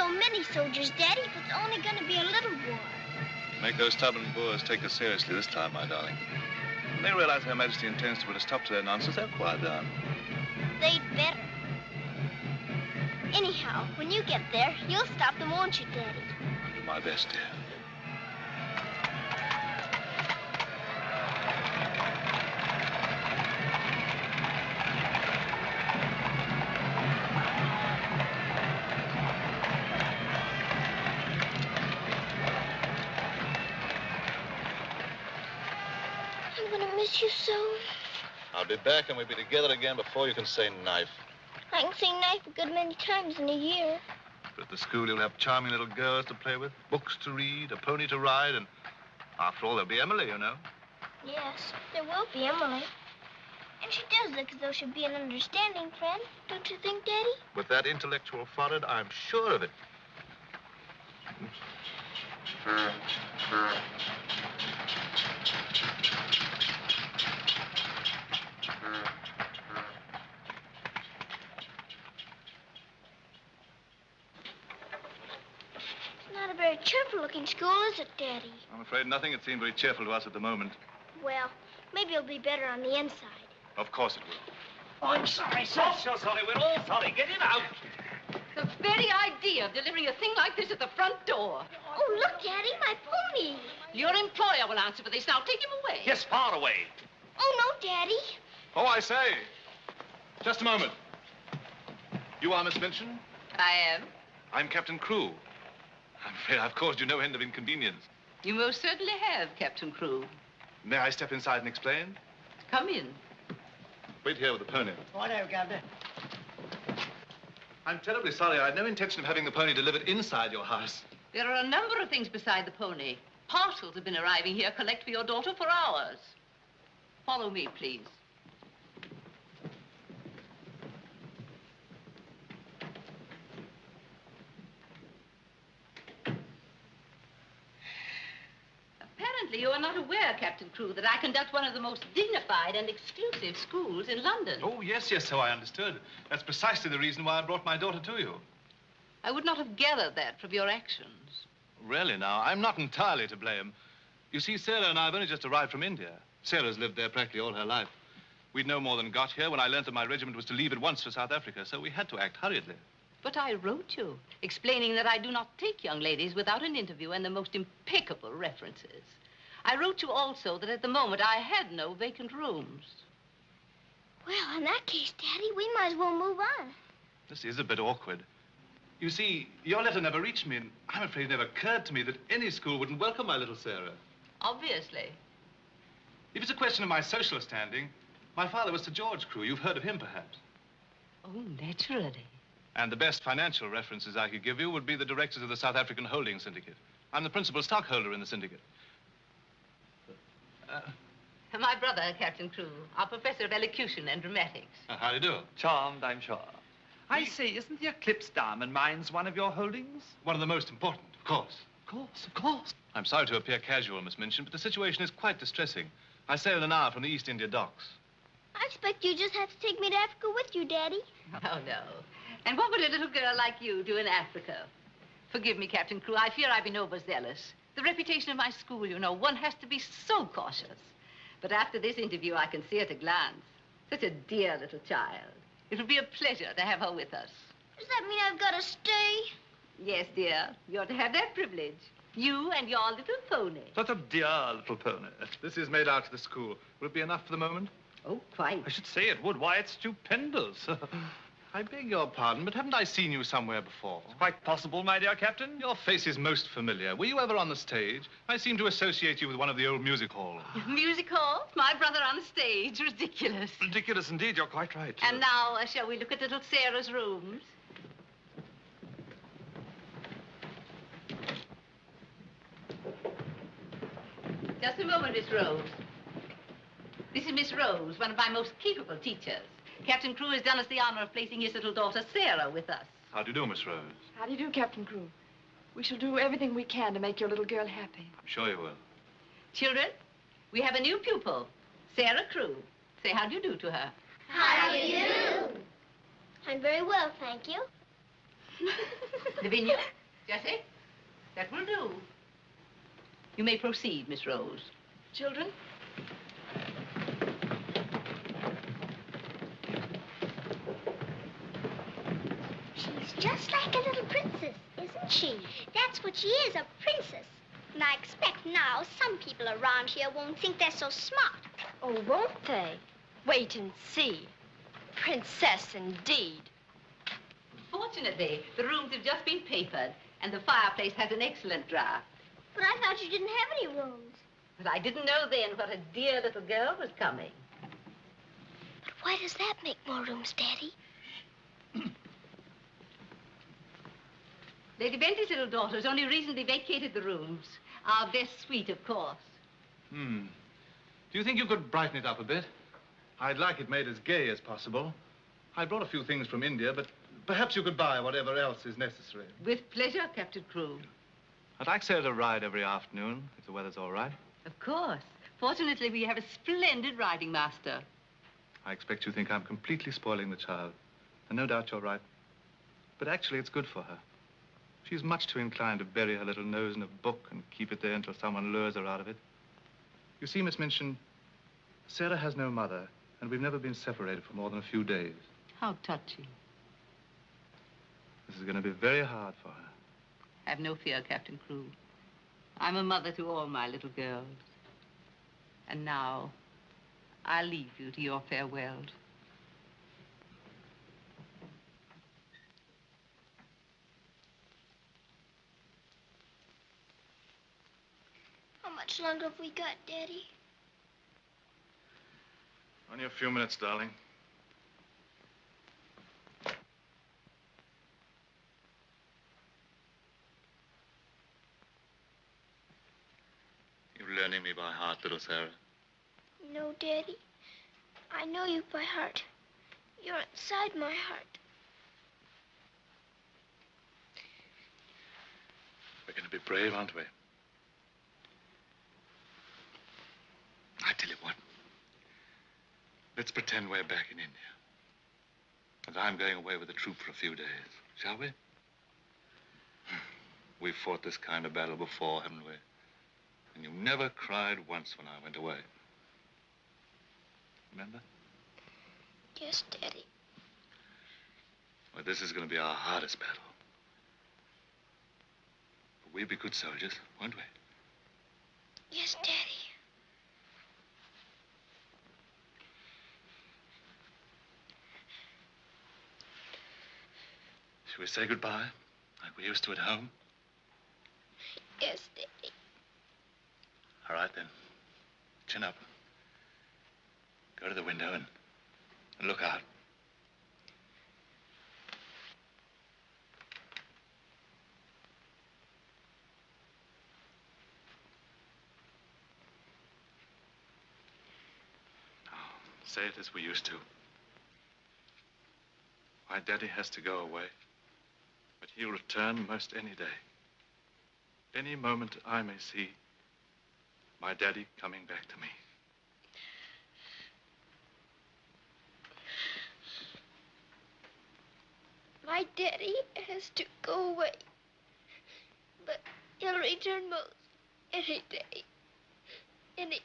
so many soldiers, Daddy, if it's only going to be a little war. Make those stubborn Boers take us seriously this time, my darling. When they realize Her Majesty intends to put a stop to their nonsense, they'll quiet down. They'd better. Anyhow, when you get there, you'll stop them, won't you, Daddy? I'll do my best, dear. Miss you so. I'll be back and we'll be together again before you can say knife. I can say knife a good many times in a year. But at the school you'll have charming little girls to play with, books to read, a pony to ride, and after all, there'll be Emily, you know. Yes, there will be Emily. And she does look as though she'd be an understanding friend, don't you think, Daddy? With that intellectual forehead, I'm sure of it. Not a very cheerful-looking school, is it, Daddy? I'm afraid nothing had seemed very cheerful to us at the moment. Well, maybe it'll be better on the inside. Of course it will. Oh, I'm sorry, sir. Oh, so sorry. We're all sorry. Get him out. The very idea of delivering a thing like this at the front door. Oh, look, Daddy, my pony. Your employer will answer for this. Now, take him away. Yes, far away. Oh, no, Daddy. Oh, I say. Just a moment. You are Miss Minchin? I am. I'm Captain Crewe. I'm afraid I've caused you no end of inconvenience. You most certainly have, Captain Crewe. May I step inside and explain? Come in. Wait here with the pony. Righto, Governor. I'm terribly sorry. I had no intention of having the pony delivered inside your house. There are a number of things beside the pony. Parcels have been arriving here, collect for your daughter for hours. Follow me, please. Apparently, you are not aware, Captain Crewe, that I conduct one of the most dignified and exclusive schools in London. Oh, yes, so I understood. That's precisely the reason why I brought my daughter to you. I would not have gathered that from your actions. Really, now, I'm not entirely to blame. You see, Sara and I have only just arrived from India. Sara's lived there practically all her life. We'd no more than got here when I learned that my regiment was to leave at once for South Africa, so we had to act hurriedly. But I wrote you, explaining that I do not take young ladies without an interview and the most impeccable references. I wrote you also that at the moment I had no vacant rooms. Well, in that case, Daddy, we might as well move on. This is a bit awkward. You see, your letter never reached me, and I'm afraid it never occurred to me that any school wouldn't welcome my little Sara. Obviously. If it's a question of my social standing, my father was Sir George Crewe. You've heard of him, perhaps. Oh, naturally. And the best financial references I could give you would be the directors of the South African Holding Syndicate. I'm the principal stockholder in the syndicate. My brother, Captain Crewe, our professor of elocution and dramatics. How do you do? Charmed, I'm sure. I say, isn't the Eclipse Diamond Mines one of your holdings? One of the most important, of course. Of course. I'm sorry to appear casual, Miss Minchin, but the situation is quite distressing. I sail in an hour from the East India docks. I expect you just have to take me to Africa with you, Daddy. Oh, no. And what would a little girl like you do in Africa? Forgive me, Captain Crewe. I fear I've been overzealous. The reputation of my school, you know, one has to be so cautious. But after this interview, I can see at a glance. Such a dear little child. It would be a pleasure to have her with us. Does that mean I've got to stay? Yes, dear. You're to have that privilege. You and your little pony. Such a dear little pony. This is made out to the school. Will it be enough for the moment? Oh, quite. I should say it would. Why, it's stupendous. I beg your pardon, but haven't I seen you somewhere before? It's quite possible, my dear Captain. Your face is most familiar. Were you ever on the stage? I seem to associate you with one of the old music halls. Music hall? My brother on the stage. Ridiculous. Ridiculous indeed. You're quite right. And now, shall we look at little Sara's rooms? Just a moment, Miss Rose. This is Miss Rose, one of my most capable teachers. Captain Crewe has done us the honor of placing his little daughter, Sara, with us. How do you do, Miss Rose? How do you do, Captain Crewe? We shall do everything we can to make your little girl happy. I'm sure you will. Children, we have a new pupil, Sara Crewe. Say how do you do to her. How do you do? I'm very well, thank you. Lavinia, Jessie, that will do. You may proceed, Miss Rose. Children? She's just like a little princess, isn't she? That's what she is, a princess. And I expect now some people around here won't think they're so smart. Oh, won't they? Wait and see. Princess, indeed. Fortunately, the rooms have just been papered, and the fireplace has an excellent draft. But I thought you didn't have any rooms. But I didn't know then what a dear little girl was coming. But why does that make more rooms, Daddy? Lady Bentley's little daughter has only recently vacated the rooms. Our best suite, of course. Do you think you could brighten it up a bit? I'd like it made as gay as possible. I brought a few things from India, but perhaps you could buy whatever else is necessary. With pleasure, Captain Crewe. I'd like Sarah to ride every afternoon, if the weather's all right. Of course. Fortunately, we have a splendid riding master. I expect you think I'm completely spoiling the child. And no doubt you're right. But actually, it's good for her. She's much too inclined to bury her little nose in a book and keep it there until someone lures her out of it. You see, Miss Minchin, Sarah has no mother, and we've never been separated for more than a few days. How touching. This is going to be very hard for her. Have no fear, Captain Crewe. I'm a mother to all my little girls. And now, I'll leave you to your farewells. How much longer have we got, Daddy? Only a few minutes, darling. You're learning me by heart, little Sarah. No, Daddy. I know you by heart. You're inside my heart. We're going to be brave, aren't we? I tell you what. Let's pretend we're back in India. And I'm going away with the troop for a few days, shall we? We've fought this kind of battle before, haven't we? And you never cried once when I went away. Remember? Yes, Daddy. Well, this is going to be our hardest battle. But we'll be good soldiers, won't we? Yes, Daddy. Shall we say goodbye, like we used to at home? Yes, Daddy. All right, then. Chin up. Go to the window and look out. Now, say it as we used to. My daddy has to go away, but he'll return most any day. Any moment I may see my daddy coming back to me. My daddy has to go away, but he'll return most any day. Any...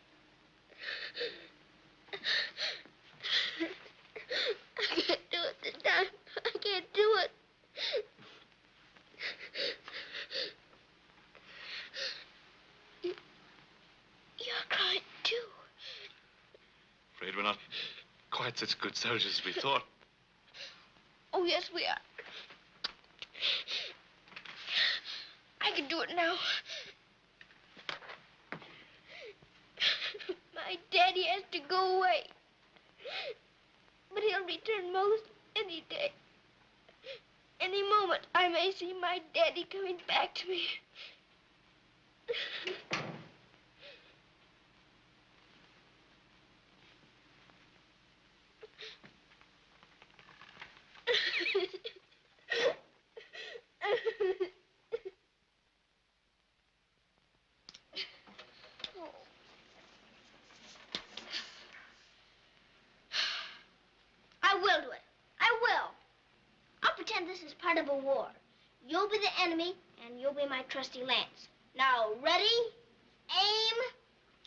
I can't do it this time. I can't do it. You're crying too. Afraid we're not quite such good soldiers as we thought. Oh, yes, we are. I can do it now. My daddy has to go away. But he'll return most any day. Any moment, I may see my daddy coming back to me. I will do it. I will. I'll pretend this is part of a war. You'll be the enemy, and you'll be my trusty lance. Now, ready, aim,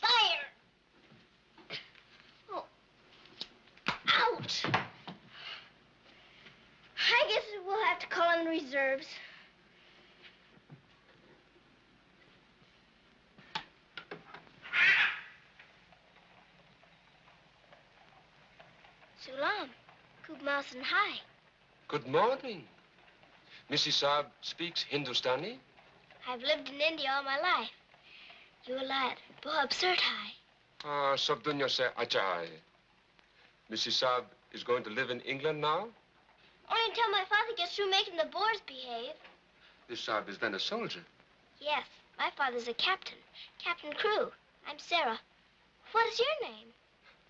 fire! Oh. Ouch! I guess we'll have to call in reserves. Sulam, Kub Mausen High. Good morning. Mrs. Saab speaks Hindustani? I've lived in India all my life. You lad, boh absurd hai. Ah, sab dunya se acha hai. Mrs. Saab is going to live in England now? Only until my father gets through making the Boers behave. This Saab is then a soldier. Yes, my father's a captain. Captain Crewe. I'm Sara. What is your name?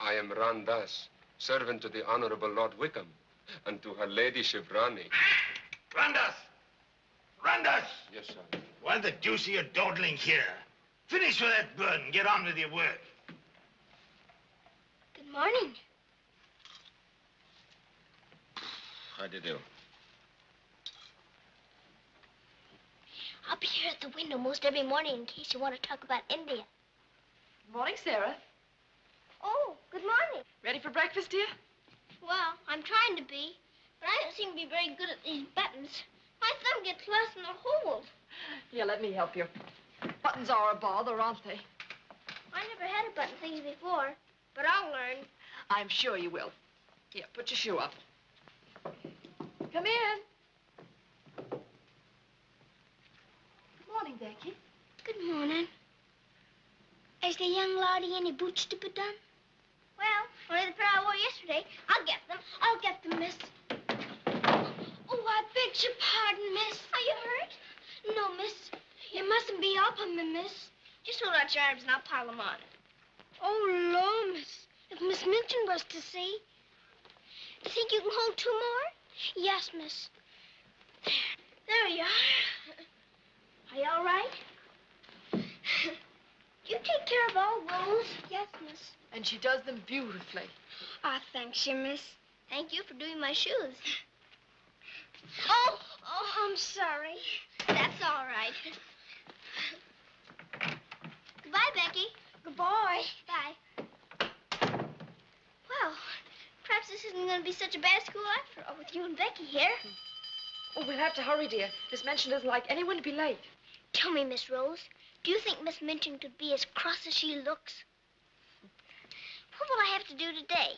I am Ran Das, servant to the Honorable Lord Wickham, and to her ladyship Rani. Randas! Randas! Yes, sir. Why the deuce are you dawdling here? Finish with that bird and get on with your work. Good morning. How do you do? I'll be here at the window most every morning in case you want to talk about India. Good morning, Sarah. Oh, good morning. Ready for breakfast, dear? Well, I'm trying to be, but I don't seem to be very good at these buttons. My thumb gets lost in the holes. Here, let me help you. Buttons are a bother, aren't they? I never had a button things before, but I'll learn. I'm sure you will. Here, put your shoe up. Come in. Good morning, Becky. Good morning. Is the young laddie any boots to be done? Well, only the pair I wore yesterday. I'll get them. I'll get them, miss. Oh, I beg your pardon, miss. Are you hurt? No, miss. You mustn't be up on me, miss. Just hold out your arms and I'll pile them on. Oh, Lord, miss. If Miss Minchin was to see. You think you can hold two more? Yes, miss. There you are. Are you all right? You take care of all those? Yes, miss. And she does them beautifully. Ah, thanks, you, miss. Thank you for doing my shoes. Oh, I'm sorry. That's all right. Goodbye, Becky. Goodbye. Bye. Well, perhaps this isn't going to be such a bad school after all with you and Becky here. Oh, we'll have to hurry, dear. Miss Minchin doesn't like anyone to be late. Tell me, Miss Rose, do you think Miss Minchin could be as cross as she looks? What will I have to do today?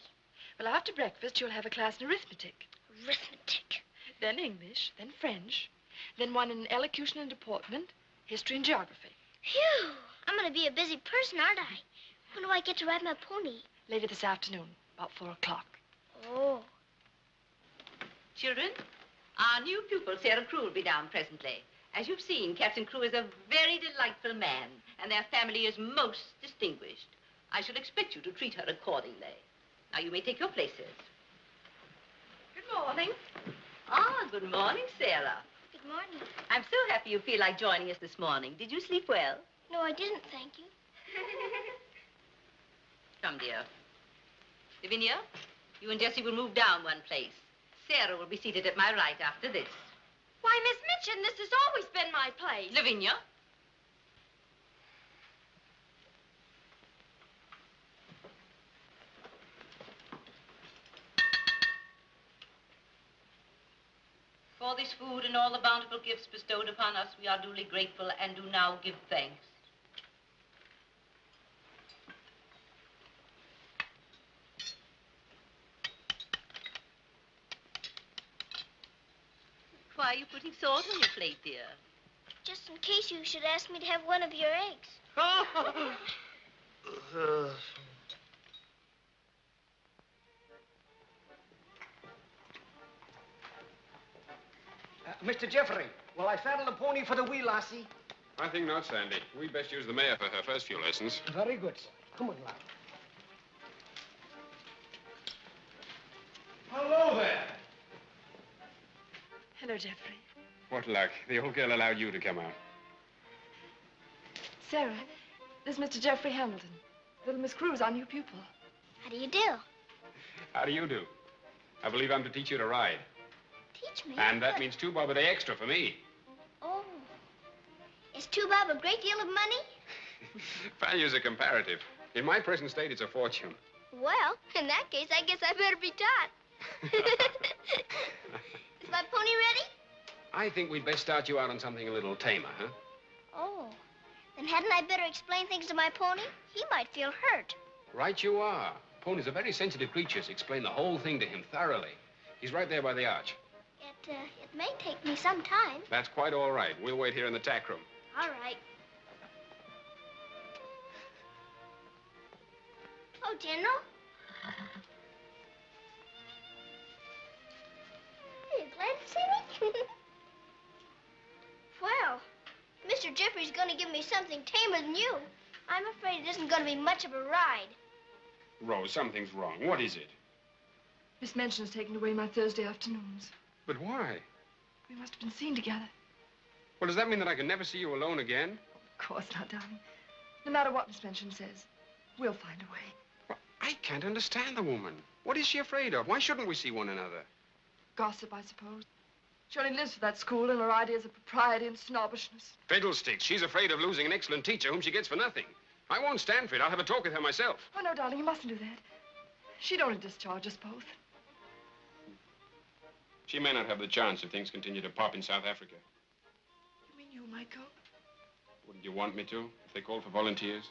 Well, after breakfast, you'll have a class in arithmetic. Arithmetic. Then English, then French, then one in elocution and deportment, history and geography. Phew! I'm going to be a busy person, aren't I? When do I get to ride my pony? Later this afternoon, about 4 o'clock. Oh. Children, our new pupil, Sarah Crewe, will be down presently. As you've seen, Captain Crewe is a very delightful man, and their family is most distinguished. I shall expect you to treat her accordingly. Now, you may take your places. Good morning. Ah, good morning, Sarah. Good morning. I'm so happy you feel like joining us this morning. Did you sleep well? No, I didn't, thank you. Come, dear. Lavinia, you and Jessie will move down one place. Sarah will be seated at my right after this. Why, Miss Minchin, this has always been my place. Lavinia. For this food and all the bountiful gifts bestowed upon us, we are duly grateful and do now give thanks. Why are you putting salt on your plate, dear? Just in case you should ask me to have one of your eggs. Mr. Geoffrey, will I saddle the pony for the wee lassie? I think not, Sandy. We'd best use the mare for her first few lessons. Very good, sir. Come on, lad. Hello there. Hello, Geoffrey. What luck. The old girl allowed you to come out. Sarah, this is Mr. Geoffrey Hamilton. Little Miss Crewe's our new pupil. How do you do? How do you do? I believe I'm to teach you to ride. Teach me. And that means 2 bob a day extra for me. Oh. Is 2 bob a great deal of money? Values are comparative. In my present state, it's a fortune. Well, in that case, I guess I better be taught. Is my pony ready? I think we'd best start you out on something a little tamer, huh? Oh, then hadn't I better explain things to my pony? He might feel hurt. Right you are. Ponies are very sensitive creatures. Explain the whole thing to him thoroughly. He's right there by the arch. It may take me some time. That's quite all right. We'll wait here in the tack room. All right. Oh, General. Are you glad to see me? Well, Mr. Geoffrey's going to give me something tamer than you. I'm afraid it isn't going to be much of a ride. Rose, something's wrong. What is it? Miss Minchin has taken away my Thursday afternoons. But why? We must have been seen together. Well, does that mean that I can never see you alone again? Of course not, darling. No matter what Miss Minchin says, we'll find a way. Well, I can't understand the woman. What is she afraid of? Why shouldn't we see one another? Gossip, I suppose. She only lives for that school and her ideas of propriety and snobbishness. Fiddlesticks. She's afraid of losing an excellent teacher whom she gets for nothing. I won't stand for it. I'll have a talk with her myself. Oh, no, darling, you mustn't do that. She'd only discharge us both. She may not have the chance if things continue to pop in South Africa. You mean you might go? Wouldn't you want me to, if they called for volunteers?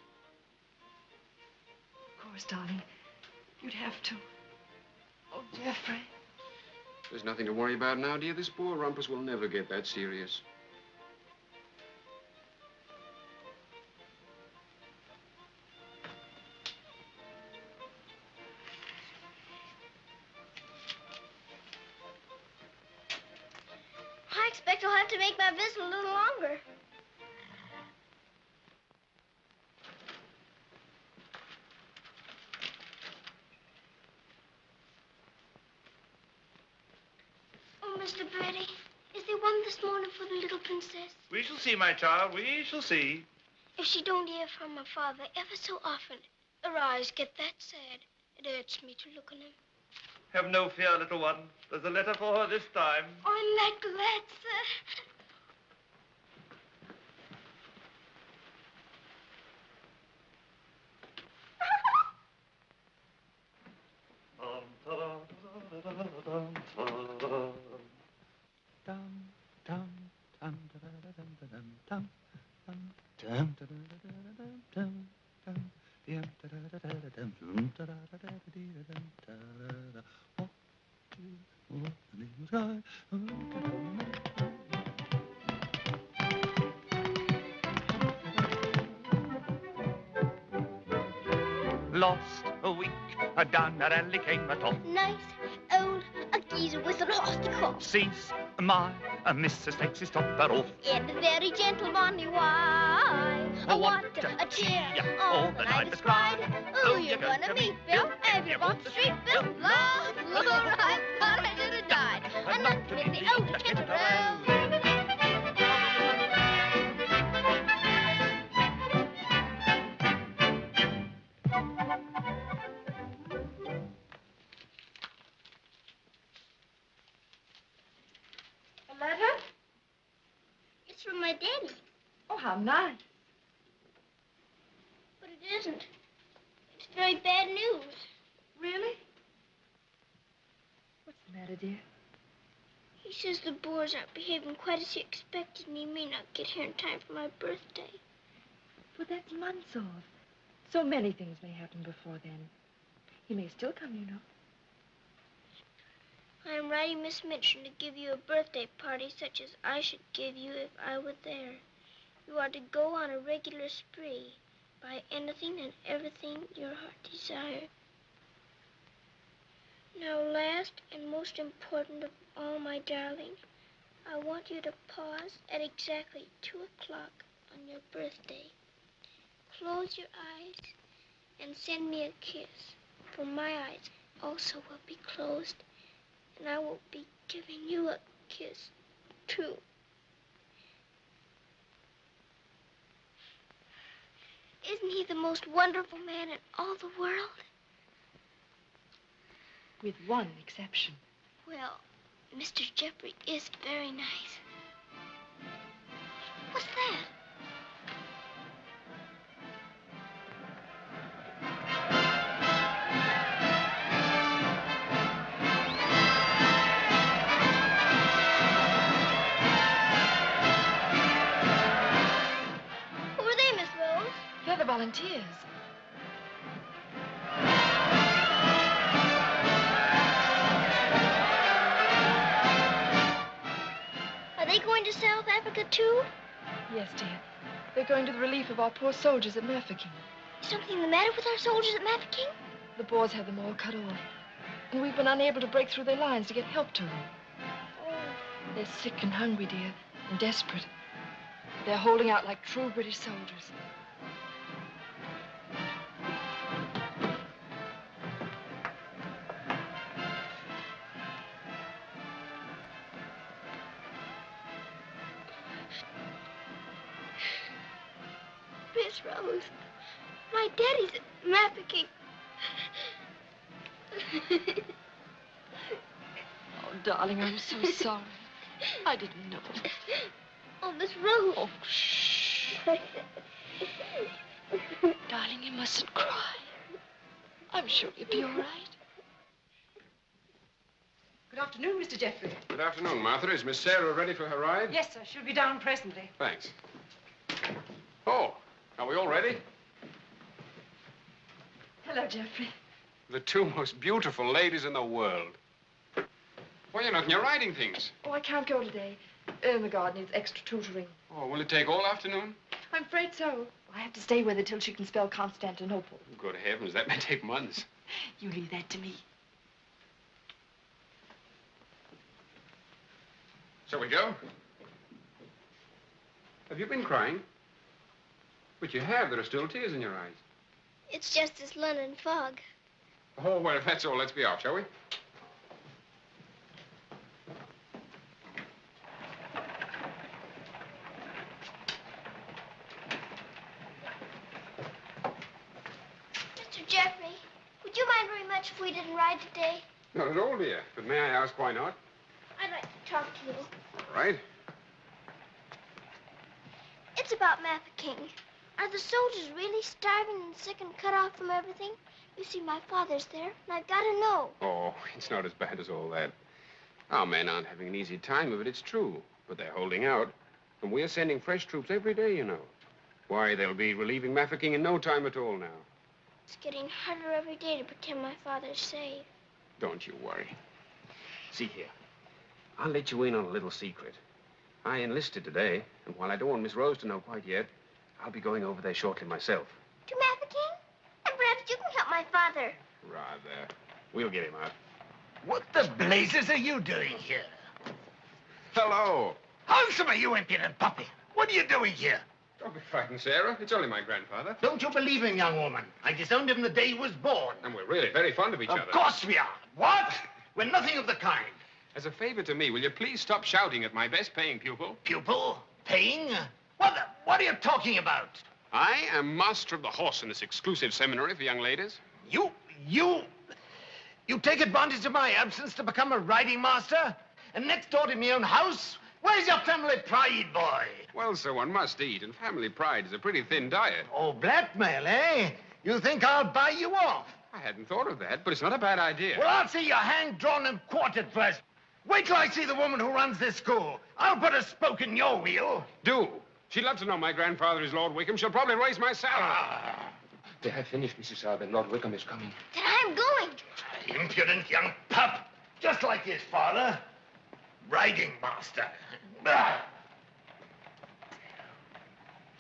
Of course, darling. You'd have to. Oh, Geoffrey. There's nothing to worry about now, dear. This poor rumpus will never get that serious. I expect I'll have to make my visit a little longer. Oh, Mr. Bertie, is there one this morning for the little princess? We shall see, my child. We shall see. If she don't hear from her father ever so often, her eyes get that sad. It hurts me to look on them. Have no fear, little one. There's a letter for her this time. I'm that glad, sir. Lost a week, down at alley came a top. Nice old geezer with a rusty crop. Sees my Mrs. takes his topper off. In a very gentlemanly way. What a cheer all the night was cried. Who you gonna meet, Bill? Have you walked the street, Bill? Lord, I thought I should have died. I'm not in the old kitchen road. Letter? It's from my daddy. Oh, how nice. But it isn't. It's very bad news. Really? What's the matter, dear? He says the Boers aren't behaving quite as he expected, and he may not get here in time for my birthday. But that's months off. So many things may happen before then. He may still come, you know. I am writing Miss Minchin to give you a birthday party such as I should give you if I were there. You are to go on a regular spree, buy anything and everything your heart desires. Now, last and most important of all, my darling, I want you to pause at exactly 2 o'clock on your birthday. Close your eyes and send me a kiss, for my eyes also will be closed. And I will be giving you a kiss, too. Isn't he the most wonderful man in all the world? With one exception. Well, Mr. Geoffrey is very nice. What's that? volunteers. Are they going to South Africa, too? Yes, dear. They're going to the relief of our poor soldiers at Mafeking. Is something the matter with our soldiers at Mafeking? The Boers had them all cut off. And we've been unable to break through their lines to get help to them. Oh. They're sick and hungry, dear, and desperate. They're holding out like true British soldiers. Miss Rose, my daddy's at Mafeking. Oh, darling, I'm so sorry. I didn't know. Oh, Miss Rose. Oh, shh. Darling, you mustn't cry. I'm sure you'll be all right. Good afternoon, Mr. Geoffrey. Good afternoon, Martha. Is Miss Sara ready for her ride? Yes, sir. She'll be down presently. Thanks. Oh, are we all ready? Hello, Geoffrey. The two most beautiful ladies in the world. Why, you're not in your riding things. Oh, I can't go today. Ermengarde needs extra tutoring. Oh, will it take all afternoon? I'm afraid so. I have to stay with her till she can spell Constantinople. Good heavens, that may take months. You leave that to me. Shall we go? Have you been crying? But you have. There are still tears in your eyes. It's just this London fog. Oh, well, if that's all, let's be off, shall we? Mr. Geoffrey, would you mind very much if we didn't ride today? Not at all, dear. But may I ask why not? I'd like to talk to you. All right. It's about Mafeking. Are the soldiers really starving and sick and cut off from everything? You see, my father's there, and I've got to know. Oh, it's not as bad as all that. Our men aren't having an easy time of it, it's true. But they're holding out. And we're sending fresh troops every day, you know. Why, they'll be relieving Mafeking in no time at all now. It's getting harder every day to pretend my father's safe. Don't you worry. See here. I'll let you in on a little secret. I enlisted today, and while I don't want Miss Rose to know quite yet, I'll be going over there shortly myself. To Mafeking? And perhaps you can help my father. Rather. We'll get him out. What the blazes are you doing here? Hello. Handsome, you impudent puppy. What are you doing here? Don't be frightened, Sarah. It's only my grandfather. Don't you believe him, young woman? I disowned him the day he was born. And we're really very fond of each other. Of course we are. What? We're nothing of the kind. As a favor to me, will you please stop shouting at my best-paying pupil? Pupil? Paying? What are you talking about? I am master of the horse in this exclusive seminary for young ladies. You take advantage of my absence to become a riding master? And next door to my own house? Where's your family pride, boy? Well, sir, one must eat, and family pride is a pretty thin diet. Oh, blackmail, eh? You think I'll buy you off? I hadn't thought of that, but it's not a bad idea. Well, I'll see you hanged, drawn, and quartered first. Wait till I see the woman who runs this school. I'll put a spoke in your wheel. Do. She'd love to know my grandfather is Lord Wickham. She'll probably raise my salary. They have finished, Mrs. Sara. Lord Wickham is coming. Then I'm going. Impudent young pup. Just like his father. Riding master. Bah.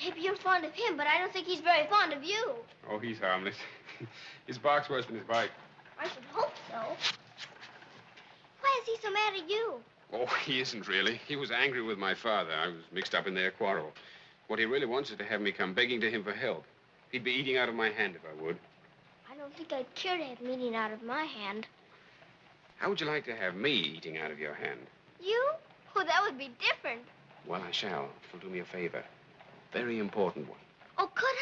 Maybe you're fond of him, but I don't think he's very fond of you. Oh, he's harmless. His bark's worse than his bite. I should hope so. Why is he so mad at you? Oh, he isn't really. He was angry with my father. I was mixed up in their quarrel. What he really wants is to have me come begging to him for help. He'd be eating out of my hand if I would. I don't think I'd care to have meat eaten out of my hand. How would you like to have me eating out of your hand? You? Oh, that would be different. Well, I shall. If you'll do me a favor. Very important one. Oh, could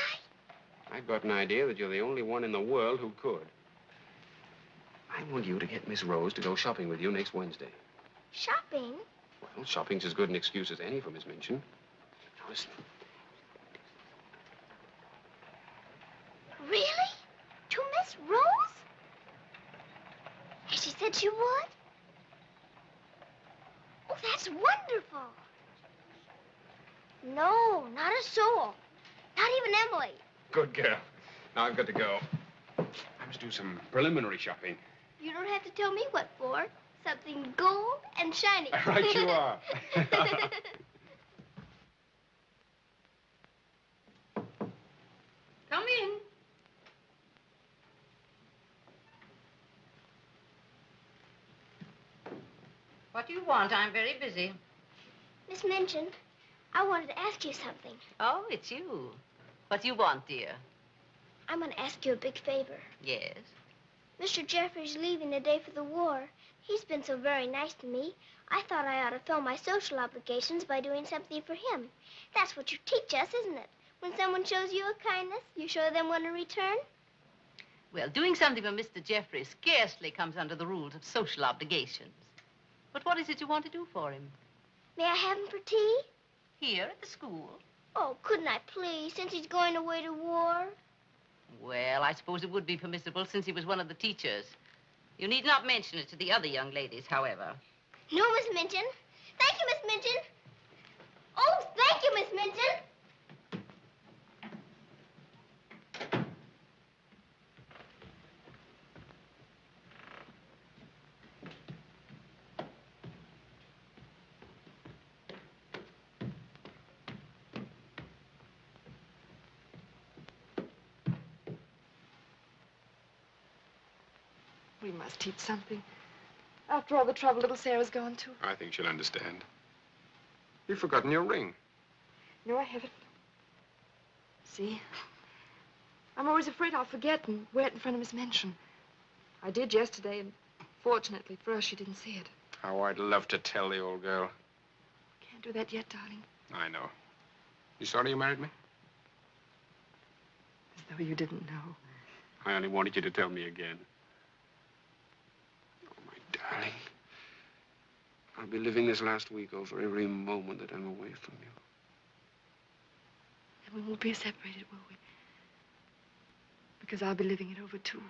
I? I've got an idea that you're the only one in the world who could. I want you to get Miss Rose to go shopping with you next Wednesday. Shopping? Well, shopping's as good an excuse as any for Miss Minchin. Now, listen. Really? To Miss Rose? Has she said she would? Oh, that's wonderful. No, not a soul. Not even Emily. Good girl. Now I've got to go. I must do some preliminary shopping. You don't have to tell me what for. Something gold and shiny. Right you are. Come in. What do you want? I'm very busy. Miss Minchin, I wanted to ask you something. Oh, it's you. What do you want, dear? I'm going to ask you a big favor. Yes? Mr. Geoffrey's leaving the day for the war. He's been so very nice to me. I thought I ought to fill my social obligations by doing something for him. That's what you teach us, isn't it? When someone shows you a kindness, you show them one in return? Well, doing something for Mr. Geoffrey scarcely comes under the rules of social obligations. But what is it you want to do for him? May I have him for tea? Here at the school? Oh, couldn't I please, since he's going away to war? Well, I suppose it would be permissible since he was one of the teachers. You need not mention it to the other young ladies, however. No, Miss Minchin. Thank you, Miss Minchin. Oh, thank you, Miss Minchin. We must teach something. After all the trouble little Sarah's gone to. I think she'll understand. You've forgotten your ring. No, I haven't. See? I'm always afraid I'll forget and wear it in front of Miss Minchin. I did yesterday, and fortunately for us, she didn't see it. How I'd love to tell the old girl. Can't do that yet, darling. I know. You sorry you married me? As though you didn't know. I only wanted you to tell me again. Oh, my darling. I'll be living this last week over every moment that I'm away from you. And we won't be separated, will we? Because I'll be living it over, too.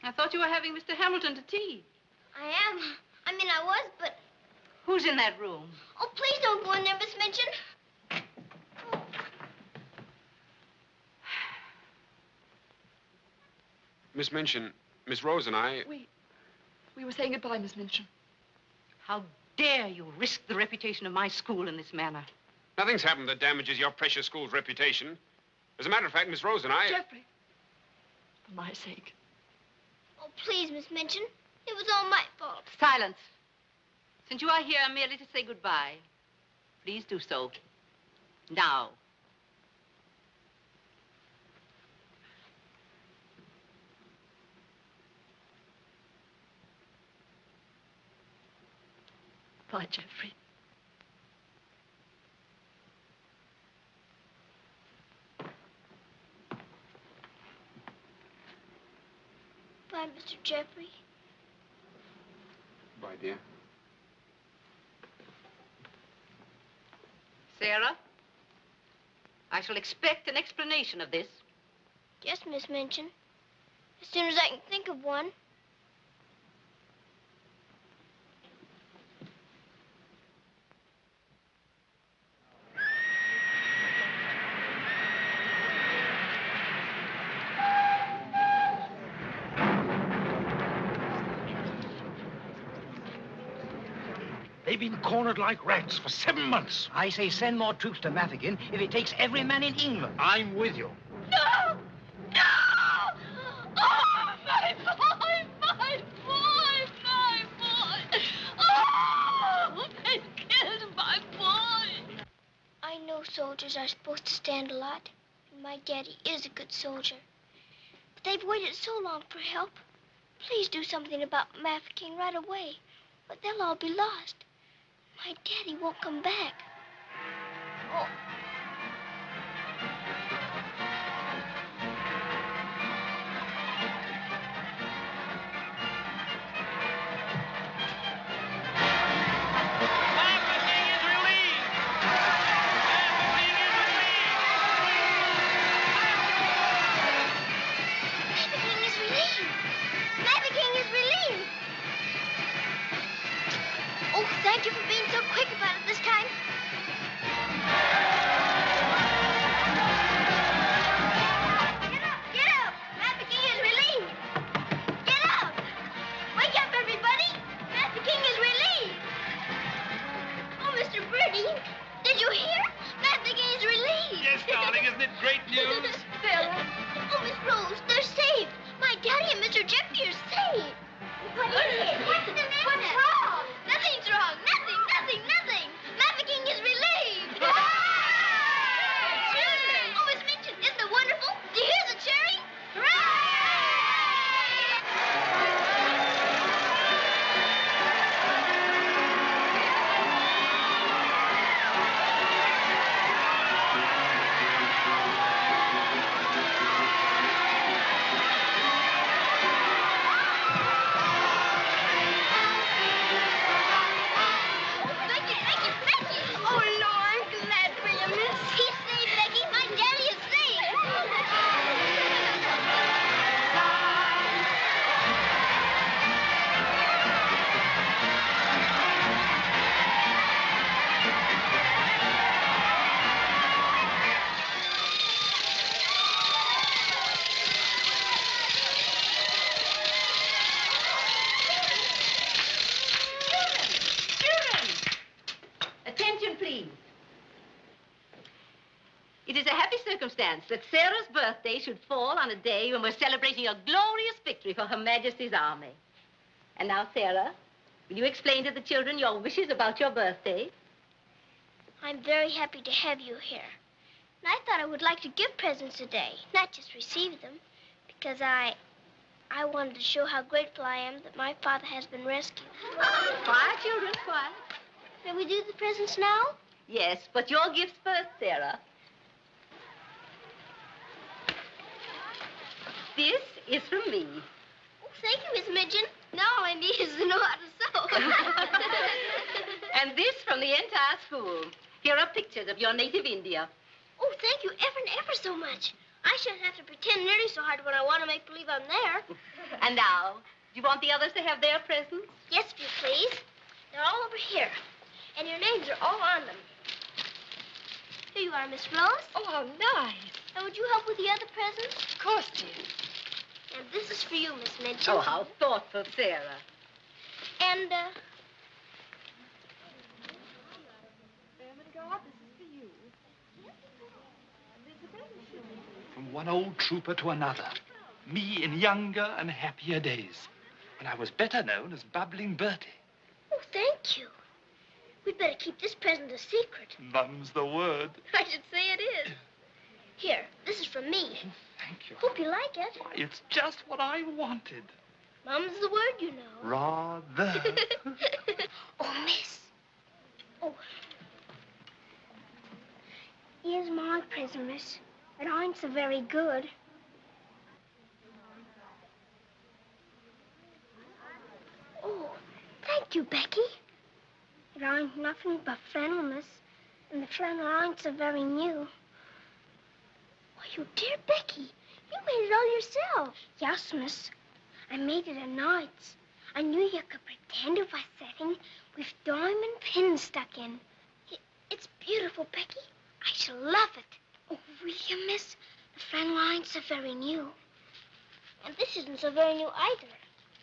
I thought you were having Mr. Hamilton to tea. I am. I mean, I was, but... Who's in that room? Oh, please don't go in there, Miss Minchin. Miss Minchin, Miss Rose and I... We were saying goodbye, Miss Minchin. How dare you risk the reputation of my school in this manner? Nothing's happened that damages your precious school's reputation. As a matter of fact, Miss Rose and I... Geoffrey, for my sake. Oh, please, Miss Minchin. It was all my fault. Silence. Since you are here merely to say goodbye, please do so. Now. Bye, Geoffrey. Bye, Mr. Geoffrey. Bye, dear. Sarah, I shall expect an explanation of this. Yes, Miss Minchin. As soon as I can think of one. They've been cornered like rats for 7 months. I say send more troops to Mafeking if it takes every man in England. I'm with you. No! No! Oh, my boy! My boy! My boy! Oh! They killed my boy! I know soldiers are supposed to stand a lot, and my daddy is a good soldier. But they've waited so long for help. Please do something about Mafeking right away, or they'll all be lost. My daddy won't come back. Oh. it great news? Bella. Oh, Miss Rose, they're saved. My daddy and Mr. Geoffrey are saved. What is it? What's wrong? Nothing's wrong. Nothing. Mafeking is relieved. Children! Oh, Miss Minchin, isn't it wonderful? Do you hear the cheering? Hooray! It is a happy circumstance that Sarah's birthday should fall on a day when we're celebrating a glorious victory for Her Majesty's army. And now, Sarah, will you explain to the children your wishes about your birthday? I'm very happy to have you here. And I thought I would like to give presents today, not just receive them, because I wanted to show how grateful I am that my father has been rescued. Quiet, children, quiet. Can we do the presents now? Yes, but your gifts first, Sarah. This is from me. Oh, thank you, Miss Minchin. Now all I need is to know how to sew. And this from the entire school. Here are pictures of your native India. Oh, thank you ever and ever so much. I shan't have to pretend nearly so hard when I want to make believe I'm there. And now, do you want the others to have their presents? Yes, if you please. They're all over here. And your names are all on them. Here you are, Miss Rose. Oh, how nice. And would you help with the other presents? Of course, dear. And this is for you, Miss Minchin. Oh, how thoughtful, Sarah. And, Ermengarde, this is for you. From one old trooper to another. Me in younger and happier days. When I was better known as Bubbling Bertie. oh, thank you. We'd better keep this present a secret. Mum's the word. I should say it is. Here, this is from me. Thank you. Hope you like it. Why, it's just what I wanted. Mum's the word, you know. Rather. Oh, miss. Oh. Here's my present, miss. It ain't so very good. Oh, thank you, Becky. It ain't nothing but flannel, miss. And the flannel ain't so very new. Why, you dear Becky, you made it all yourself. Yes, miss. I made it at nights. I knew you could pretend it was setting with diamond pins stuck in. It's beautiful, Becky. I shall love it. Oh, will you, miss? The flannel ain't so very new. And this isn't so very new either.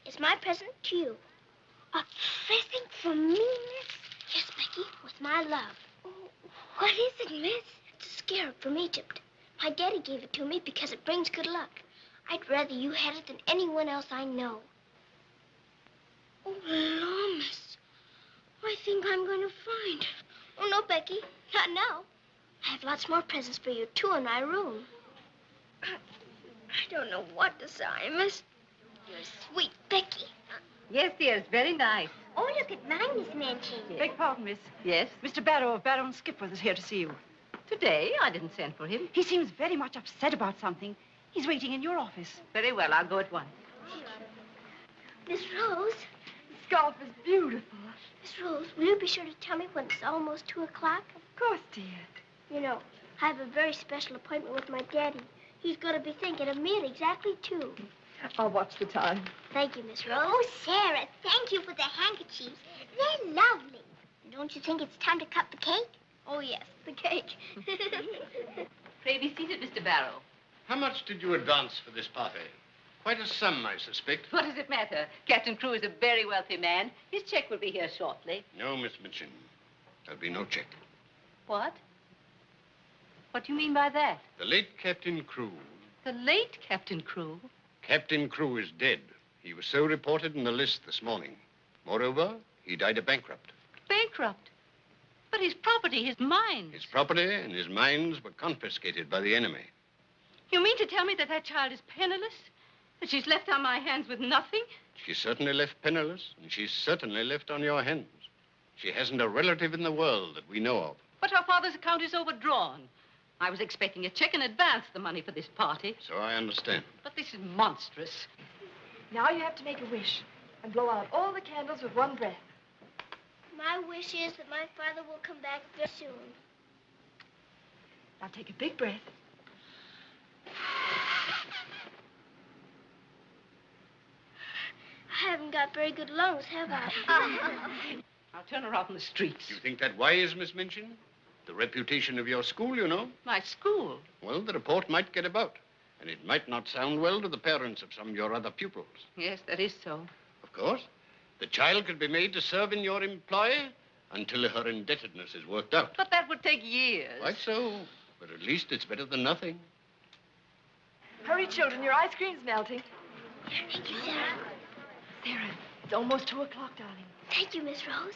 It's my present to you. A present from me, miss? Yes, Becky, with my love. Oh, what is it, miss? It's a scarab from Egypt. My daddy gave it to me because it brings good luck. I'd rather you had it than anyone else I know. Oh, Lord, miss. I think I'm going to find it. Oh, no, Becky. Not now. I have lots more presents for you, too, in my room. I don't know what to say, miss. You're sweet, Becky. Yes, dear, it's very nice. Oh, look at mine, Miss Minchin. Beg pardon, miss. Yes? Mr. Barrow of Barrow and Skipworth is here to see you. Today, I didn't send for him. He seems very much upset about something. He's waiting in your office. Very well, I'll go at once. Miss Rose. The scarf is beautiful. Miss Rose, will you be sure to tell me when it's almost 2 o'clock? Of course, dear. You know, I have a very special appointment with my daddy. He's going to be thinking of me at exactly 2. I'll watch the time. Thank you, Miss Rose. Oh, Sarah, thank you for the handkerchiefs. They're lovely. Don't you think it's time to cut the cake? Oh, yes, the cake. Pray be seated, Mr. Barrow. How much did you advance for this party? Quite a sum, I suspect. What does it matter? Captain Crewe is a very wealthy man. His check will be here shortly. No, Miss Minchin. There'll be no check. What? What do you mean by that? The late Captain Crewe. The late Captain Crewe? Captain Crewe is dead. He was so reported in the list this morning. Moreover, he died a bankrupt. Bankrupt? But his property, his mines. His property and his mines were confiscated by the enemy. You mean to tell me that that child is penniless? That she's left on my hands with nothing? She's certainly left penniless, and she's certainly left on your hands. She hasn't a relative in the world that we know of. But her father's account is overdrawn. I was expecting a check in advance, the money for this party. So I understand. But this is monstrous. Now you have to make a wish and blow out all the candles with one breath. My wish is that my father will come back very soon. Now take a big breath. I haven't got very good lungs, have I? I'll turn her out in the streets. You think that wise, Miss Minchin? The reputation of your school, you know. My school? Well, the report might get about. And it might not sound well to the parents of some of your other pupils. Yes, that is so. Of course. The child could be made to serve in your employ until her indebtedness is worked out. But that would take years. Quite so. But at least it's better than nothing. Hurry, children. Your ice cream's melting. Thank you, Sarah. Sarah, it's almost 2 o'clock, darling. Thank you, Miss Rose.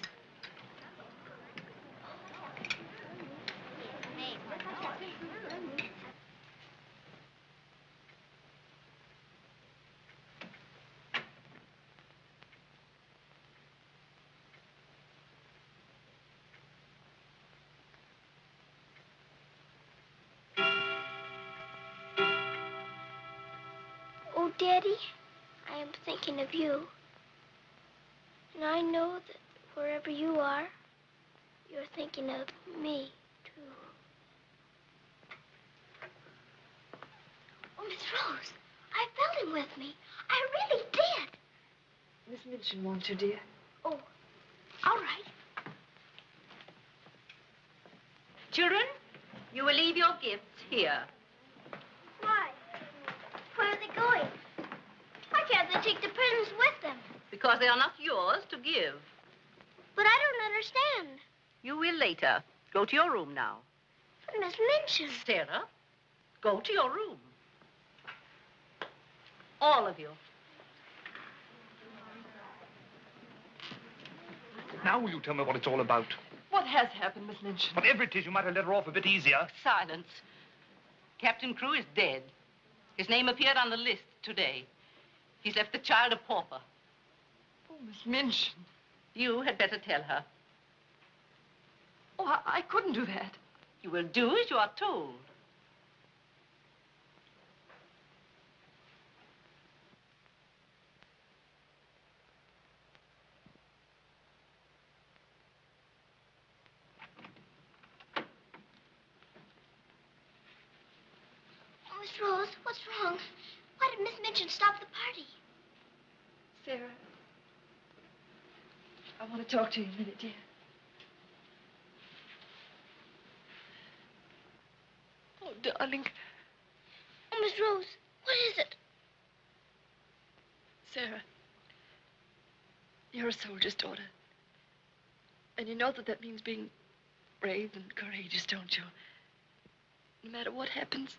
Oh, Daddy, I am thinking of you. And I know that wherever you are, you're thinking of me, too. Oh, Miss Rose, I felt him with me. I really did. Miss Minchin wants you, dear. Oh, all right. Children, you will leave your gifts here. Why? Where are they going? Why can't they take the presents with them? Because they are not yours to give. But I don't understand. You will later. Go to your room now. But Miss Minchin. Sarah, go to your room. All of you. Now will you tell me what it's all about? What has happened, Miss Minchin? Whatever it is, you might have let her off a bit easier. Silence. Captain Crewe is dead. His name appeared on the list today. He's left the child a pauper. Oh, Miss Minchin. You had better tell her. Oh, I couldn't do that. You will do as you are told. Oh, Miss Rose, what's wrong? Why did Miss Minchin stop the party? Sarah, I want to talk to you a minute, dear. Oh, darling. Oh, Miss Rose, what is it? Sarah, you're a soldier's daughter. And you know that means being brave and courageous, don't you? No matter what happens.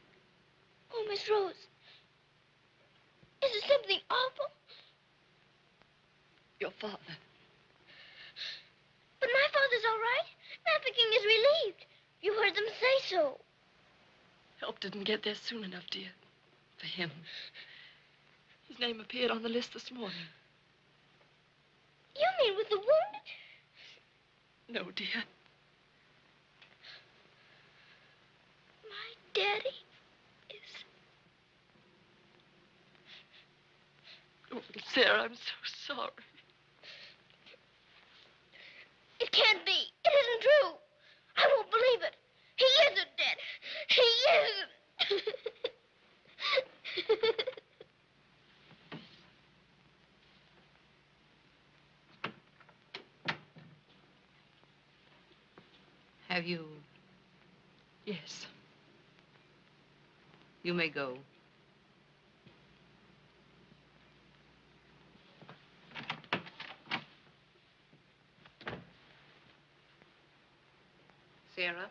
Oh, Miss Rose. Is it something awful? Your father. But my father's all right. Trafficking is relieved. You heard them say so. Help didn't get there soon enough, dear. For him. His name appeared on the list this morning. You mean with the wounded? No, dear. My daddy is... Oh, Sarah, I'm so sorry. It can't be. It isn't true. I won't believe it. He isn't dead. He isn't. Have you? Yes. You may go. Sarah?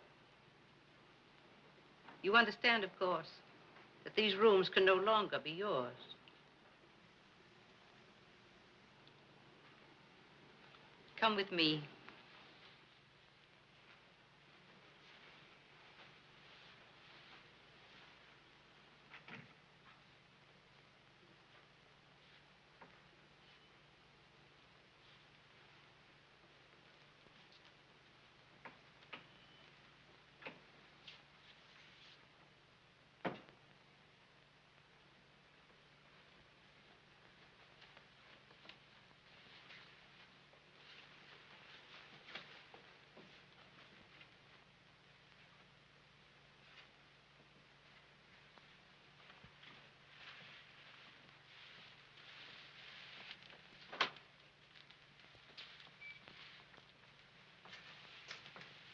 You understand, of course, that these rooms can no longer be yours. Come with me.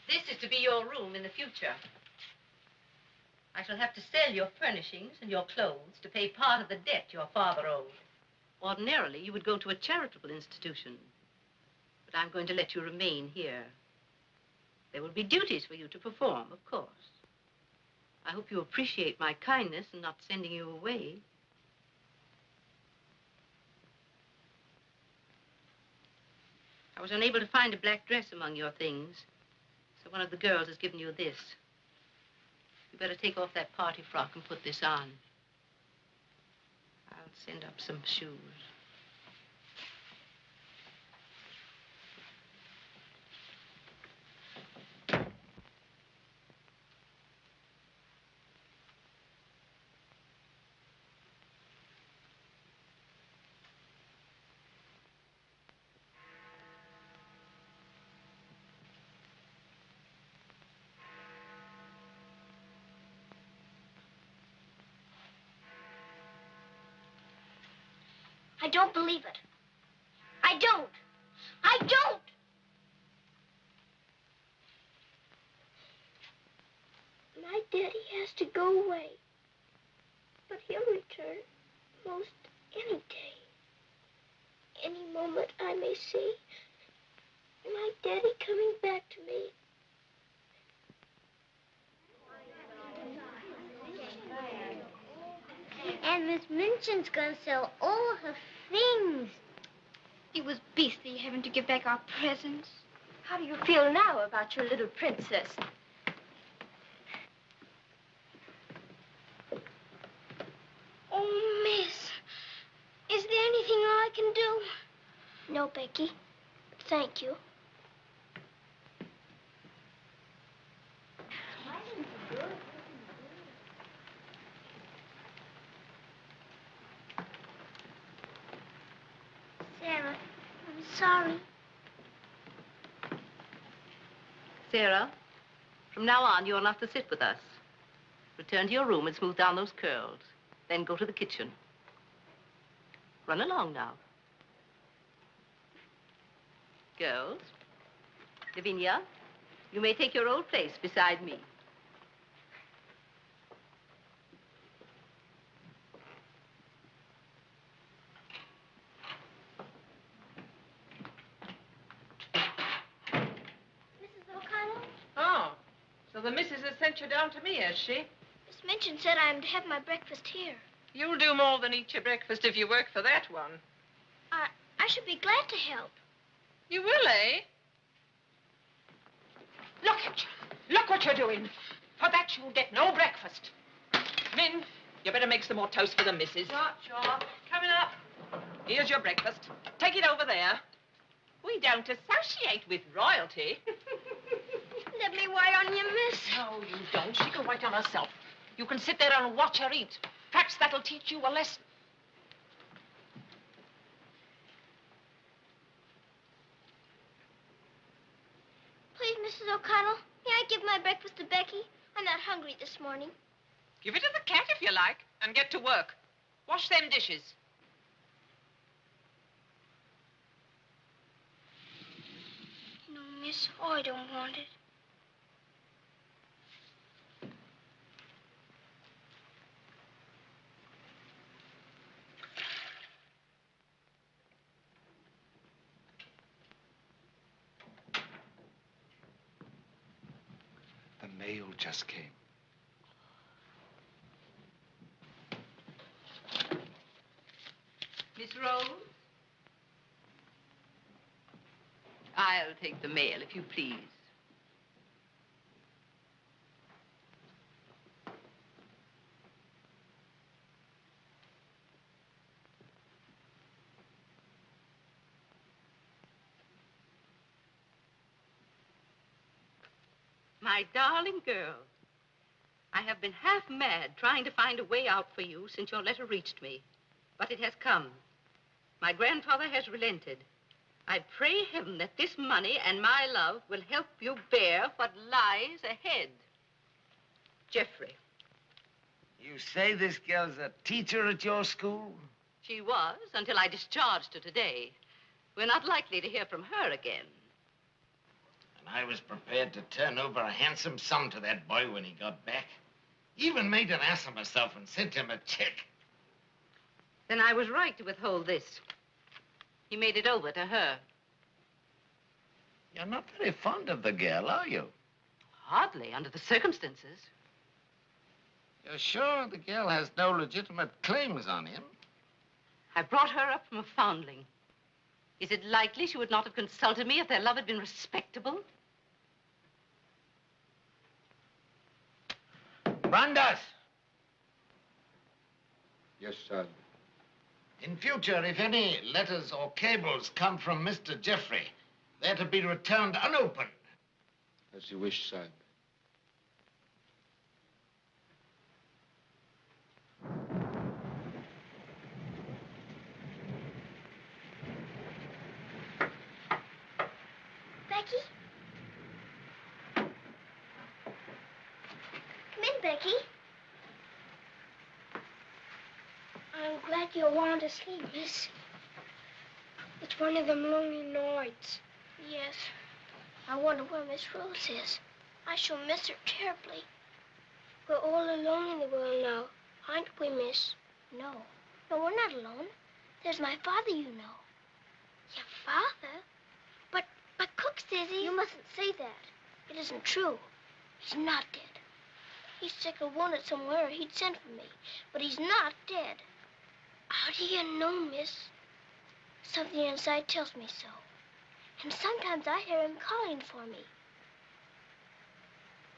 This is to be your room in the future. I shall have to sell your furnishings and your clothes to pay part of the debt your father owed. Ordinarily, you would go to a charitable institution. But I'm going to let you remain here. There will be duties for you to perform, of course. I hope you appreciate my kindness in not sending you away. I was unable to find a black dress among your things. So one of the girls has given you this. You better take off that party frock and put this on. I'll send up some shoes. I don't believe it. I don't. I don't. My daddy has to go away. But he'll return most any day. Any moment I may see my daddy coming back to me. And Miss Minchin's gonna sell all her things. It was beastly having to give back our presents. How do you feel now about your little princess? Oh, Miss, is there anything I can do? No, Becky. Thank you. Sara, I'm sorry. Sarah, from now on, you're not to sit with us. Return to your room and smooth down those curls. Then go to the kitchen. Run along now. Girls, Lavinia, you may take your old place beside me. So the missus has sent you down to me, has she? Miss Minchin said I'm to have my breakfast here. You'll do more than eat your breakfast if you work for that one. I should be glad to help. You will, eh? Look at you. Look what you're doing. For that, you'll get no breakfast. Min, you better make some more toast for the missus. Sure. Coming up. Here's your breakfast. Take it over there. We don't associate with royalty. Let me wait on you, miss. No, you don't. She can wait on herself. You can sit there and watch her eat. Perhaps that'll teach you a lesson. Please, Mrs. O'Connell, may I give my breakfast to Becky? I'm not hungry this morning. Give it to the cat if you like, and get to work. Wash them dishes. No, miss, I don't want it. The mail just came. Miss Rose? I'll take the mail, if you please. My darling girl, I have been half mad trying to find a way out for you since your letter reached me. But it has come. My grandfather has relented. I pray heaven that this money and my love will help you bear what lies ahead. Geoffrey. You say this girl's a teacher at your school? She was, until I discharged her today. We're not likely to hear from her again. And I was prepared to turn over a handsome sum to that boy when he got back. Even made an ass of myself and sent him a check. Then I was right to withhold this. He made it over to her. You're not very fond of the girl, are you? Hardly, under the circumstances. You're sure the girl has no legitimate claims on him? I brought her up from a foundling. Is it likely she would not have consulted me if their love had been respectable? Brandas! Yes, sir. In future, if any letters or cables come from Mr. Geoffrey, they're to be returned unopened. As you wish, sir. Becky? Come in, Becky. I'm glad you want to sleep, miss. It's one of them lonely nights. Yes. I wonder where Miss Rose is. I shall miss her terribly. We're all alone in the world now, aren't we, miss? No. No, we're not alone. There's my father, you know. Your father? But Cook says he... You mustn't say that. It isn't true. He's not dead. He's sick or wounded somewhere, or he'd send for me. But he's not dead. How do you know, miss? Something inside tells me so. And sometimes I hear him calling for me.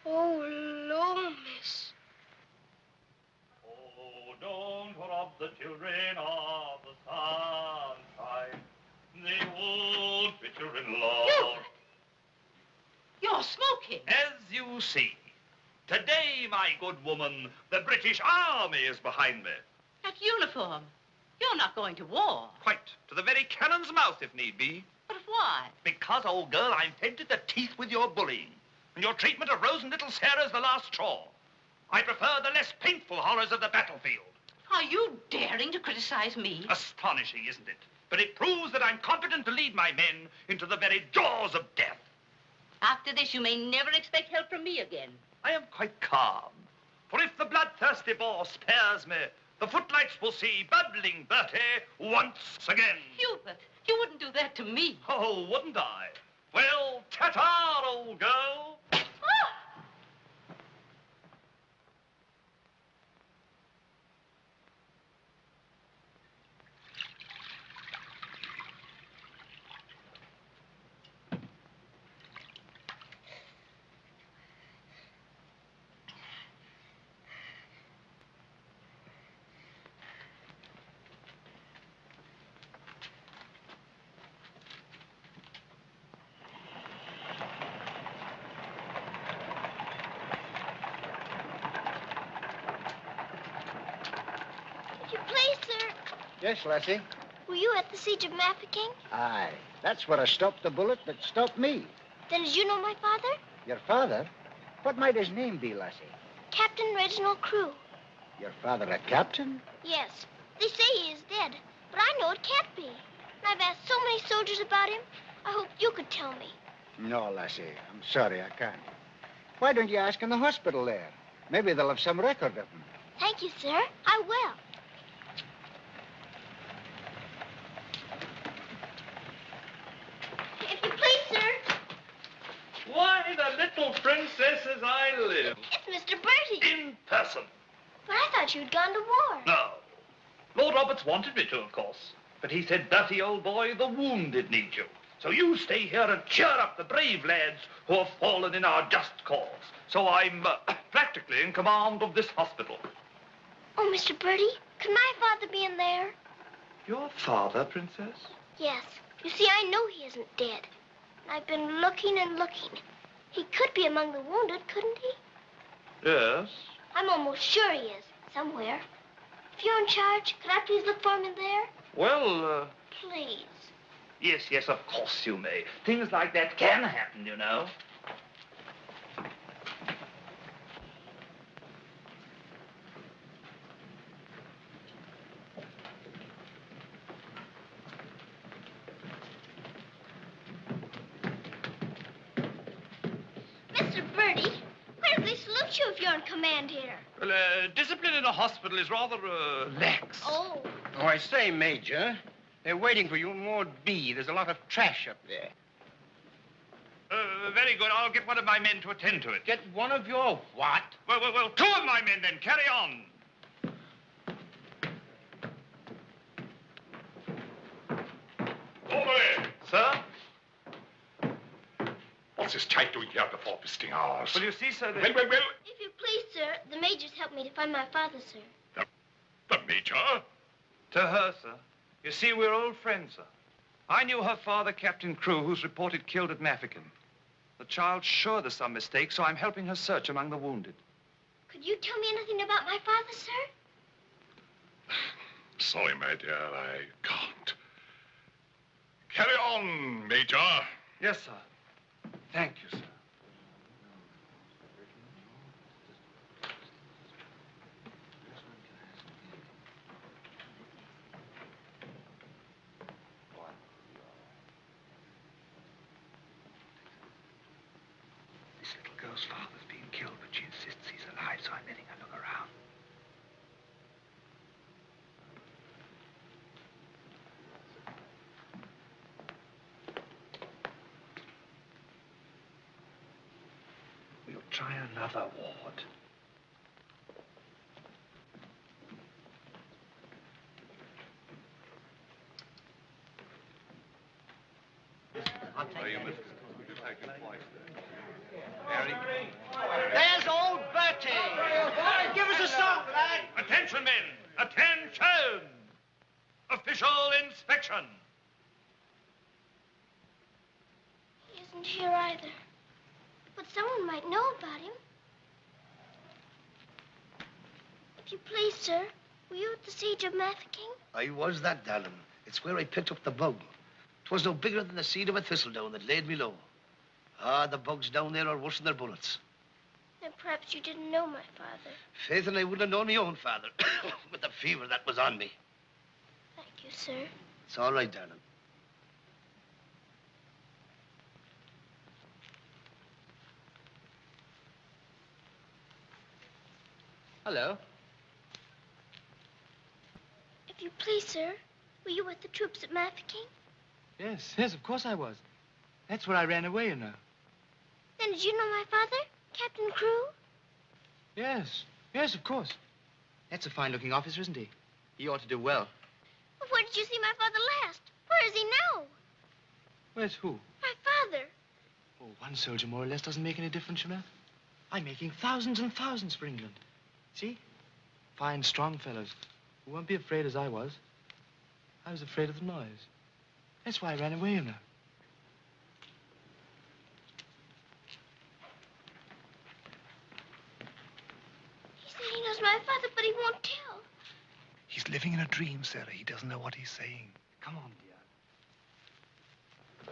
Oh, Lord, miss. Oh, don't rob the children of the sunshine. They won't fit you in love. Hubert! You're smoking. As you see, today, my good woman, the British Army is behind me. That uniform. You're not going to war. Quite. To the very cannon's mouth, if need be. But why? Because, old girl, I'm fed to the teeth with your bullying. And your treatment of Rose and little Sarah's the last straw. I prefer the less painful horrors of the battlefield. Are you daring to criticize me? Astonishing, isn't it? But it proves that I'm competent to lead my men into the very jaws of death. After this, you may never expect help from me again. I am quite calm. For if the bloodthirsty Boer spares me, the footlights will see bubbling Bertie once again. Hubert, you wouldn't do that to me. Oh, wouldn't I? Well, ta-ta, old girl. Yes, lassie? Were you at the siege of Mafeking? Aye. That's where I stopped the bullet that stopped me. Then did you know my father? Your father? What might his name be, lassie? Captain Reginald Crewe. Your father a captain? Yes. They say he is dead, but I know it can't be. And I've asked so many soldiers about him. I hoped you could tell me. No, lassie. I'm sorry, I can't. Why don't you ask in the hospital there? Maybe they'll have some record of him. Thank you, sir. I will. Why, the little princess as I live. It's Mr. Bertie. In person. But I thought you'd gone to war. No. Lord Roberts wanted me to, of course. But he said, Bertie, old boy, the wounded need you. So you stay here and cheer up the brave lads who have fallen in our just cause. So I'm practically in command of this hospital. Oh, Mr. Bertie, could my father be in there? Your father, Princess? Yes. You see, I know he isn't dead. I've been looking and looking. He could be among the wounded, couldn't he? Yes. I'm almost sure he is, somewhere. If you're in charge, could I please look for him in there? Well, Please. yes, of course you may. Things like that can happen, you know. Mr. Bertie, where do they salute you if you're in command here? Well, discipline in a hospital is rather, lax. Oh. Oh, I say, Major, they're waiting for you in Ward B. There's a lot of trash up there. Very good. I'll get one of my men to attend to it. Get one of your what? Well, two of my men then. Carry on. Orderly! Sir? What's this type doing here before visiting hours? Well, you see, sir, Well. If you please, sir, the major's helped me to find my father, sir. The Major? To her, sir. You see, we're old friends, sir. I knew her father, Captain Crewe, who's reported killed at Mafeking. The child's sure there's some mistake, so I'm helping her search among the wounded. Could you tell me anything about my father, sir? Sorry, my dear, I can't. Carry on, Major. Yes, sir. Thank you, sir. This little girl's father's been killed, but she insists he's alive, so I'm letting her look around. We'll try another ward. There's old Bertie. Give us a song, lad. Attention, men! Attention! Official inspection. He isn't here either. But someone might know about him. If you please, sir, were you at the siege of Mafeking? I was that, darling. It's where I picked up the bug. 'Twas no bigger than the seed of a thistledown that laid me low. Ah, the bugs down there are worse than their bullets. Then perhaps you didn't know my father. Faith, and I wouldn't have known my own father with the fever that was on me. Thank you, sir. It's all right, darling. Hello. If you please, sir, were you with the troops at Mafeking? Yes, of course I was. That's where I ran away, you know. Then did you know my father, Captain Crewe? Yes, of course. That's a fine-looking officer, isn't he? He ought to do well. Well, where did you see my father last? Where is he now? Where's who? My father. Oh, one soldier more or less doesn't make any difference, you know. I'm making thousands and thousands for England. See? Fine, strong fellows who won't be afraid as I was. I was afraid of the noise. That's why I ran away, you know. He said he knows my father, but he won't tell. He's living in a dream, Sarah. He doesn't know what he's saying. Come on, dear.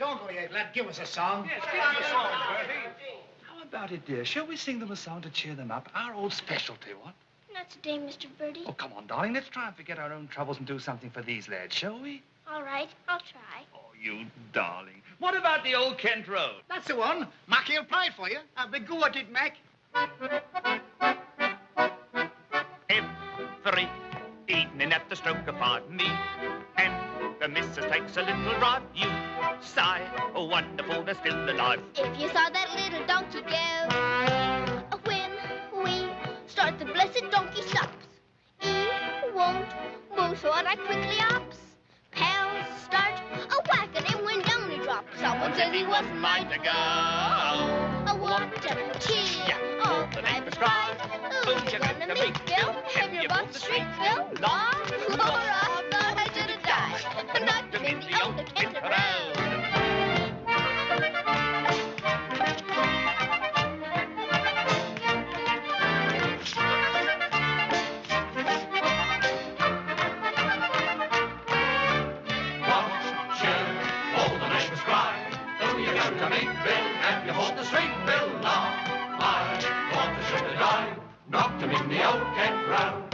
Don't go yet, lad. Give us a song. Yes, give us a song, Bertie. How about it, dear? Shall we sing them a song to cheer them up? Our old specialty, what? Not today, Mr. Bertie. Oh, come on, darling. Let's try and forget our own troubles and do something for these lads, shall we? All right, I'll try. Oh, you darling. What about the old Kent Road? That's the one. Mackie'll play it for you. Have a go at it, Mac. Every evening at the stroke of 5 me and the missus takes a little ride. You sigh, oh wonderful, they're still alive. If you saw that little donkey go, when we start the blessed donkey stops. He won't move, so I quickly ups. Pound wasn't mine to go. Oh, what a tear. Oh, the night was dry. Who's gonna make Bill? Have you bought the street, Bill? Law, Laura, I thought I should have died. I knocked him in the old Kent Road. Knocked him in the old Kent Road.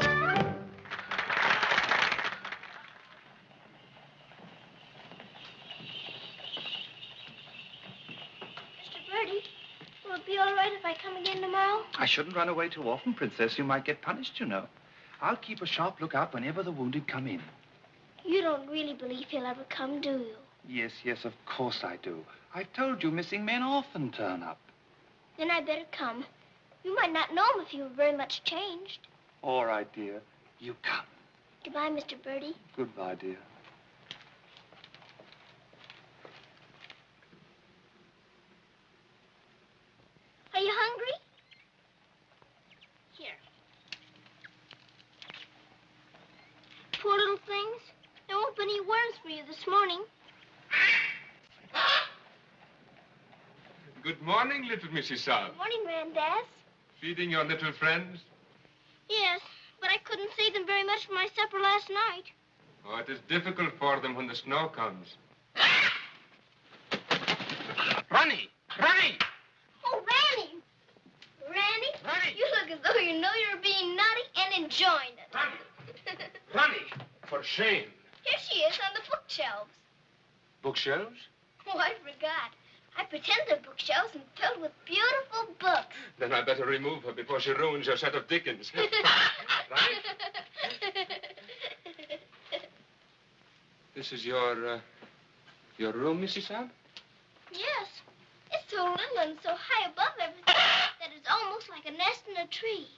Mr. Bertie, will it be all right if I come again tomorrow? I shouldn't run away too often, Princess. You might get punished, you know. I'll keep a sharp lookout whenever the wounded come in. You don't really believe he'll ever come, do you? Yes, yes, of course I do. I've told you missing men often turn up. Then I better come. You might not know him if he were very much changed. All right, dear. You come. Goodbye, Mr. Bertie. Goodbye, dear. Are you hungry? Here. Poor little things. There won't be any worms for you this morning. Good morning, little Mrs. Sara. Morning, Grandad. Feeding your little friends? Yes, but I couldn't save them very much for my supper last night. Oh, it is difficult for them when the snow comes. Ronnie! Ronnie! Oh, Ranny! Ranny, you look as though you know you're being naughty and enjoying it. Ronnie! For shame. Here she is on the bookshelves. Bookshelves? Oh, I forgot. I pretend they're bookshelves and filled with beautiful books. Then I better remove her before she ruins your set of Dickens. Right? This is your room, Mrs. Sara? Yes. It's so little and so high above everything that it's almost like a nest in a tree.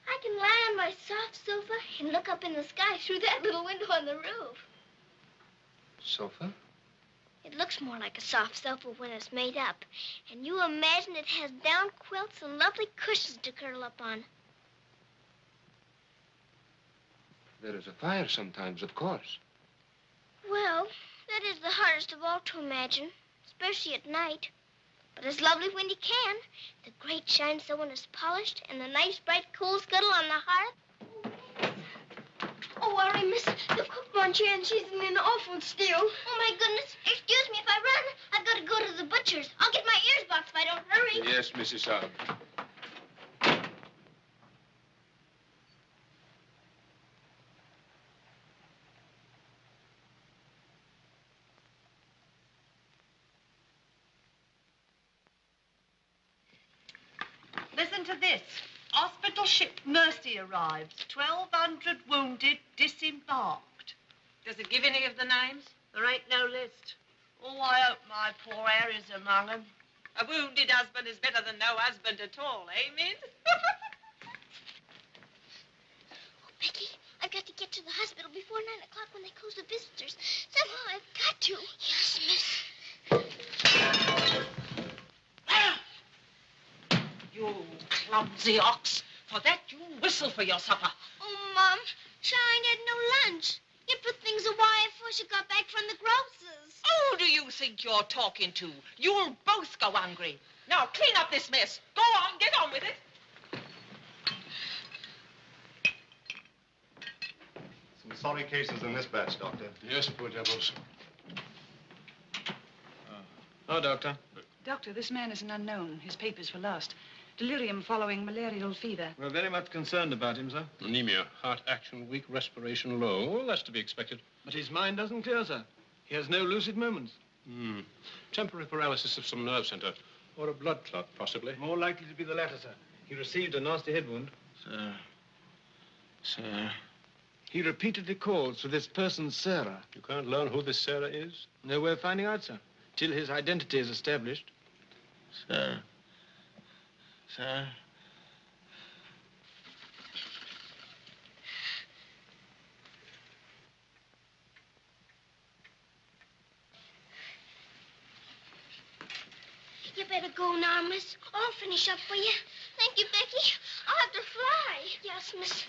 I can lie on my soft sofa and look up in the sky through that little window on the roof. Sofa? It looks more like a soft sofa when it's made up. And you imagine it has down quilts and lovely cushions to curl up on. There is a fire sometimes, of course. Well, that is the hardest of all to imagine, especially at night. But it's lovely when you can. The grate shines so when it's polished, and the nice bright coal scuttle on the hearth. Oh, worry, miss. The cook wants you, and she's in an awful stew. Oh, my goodness. Excuse me if I run. I've got to go to the butcher's. I'll get my ears boxed if I don't hurry. Yes, Mrs. Sara. Listen to this. Hospital ship Mercy arrives. 1,200 wounded disembarked. Does it give any of the names? There ain't no list. Oh, I hope my poor Harry's among them. A wounded husband is better than no husband at all, eh, Min? Becky, I've got to get to the hospital before 9 o'clock when they close the visitors. Somehow I've got to. Yes, miss. You clumsy ox. For that, you whistle for your supper. Oh, Mom, Shine had no lunch. You put things away before she got back from the grocer's. Who do you think you're talking to? You'll both go hungry. Now, clean up this mess. Go on, get on with it. Some sorry cases in this batch, Doctor. Yes, poor devils. Oh, Doctor. Doctor, this man is an unknown. His papers were lost. Delirium following malarial fever. We're very much concerned about him, sir. Anemia, heart action weak, respiration low. Well, that's to be expected. But his mind doesn't clear, sir. He has no lucid moments. Temporary paralysis of some nerve center. Or a blood clot, possibly. More likely to be the latter, sir. He received a nasty head wound. Sir. He repeatedly calls for this person, Sara. You can't learn who this Sara is? No way of finding out, sir. Till his identity is established. Sir. go now, miss. I'll finish up for you. Thank you, Becky. I'll have to fly. Yes, miss.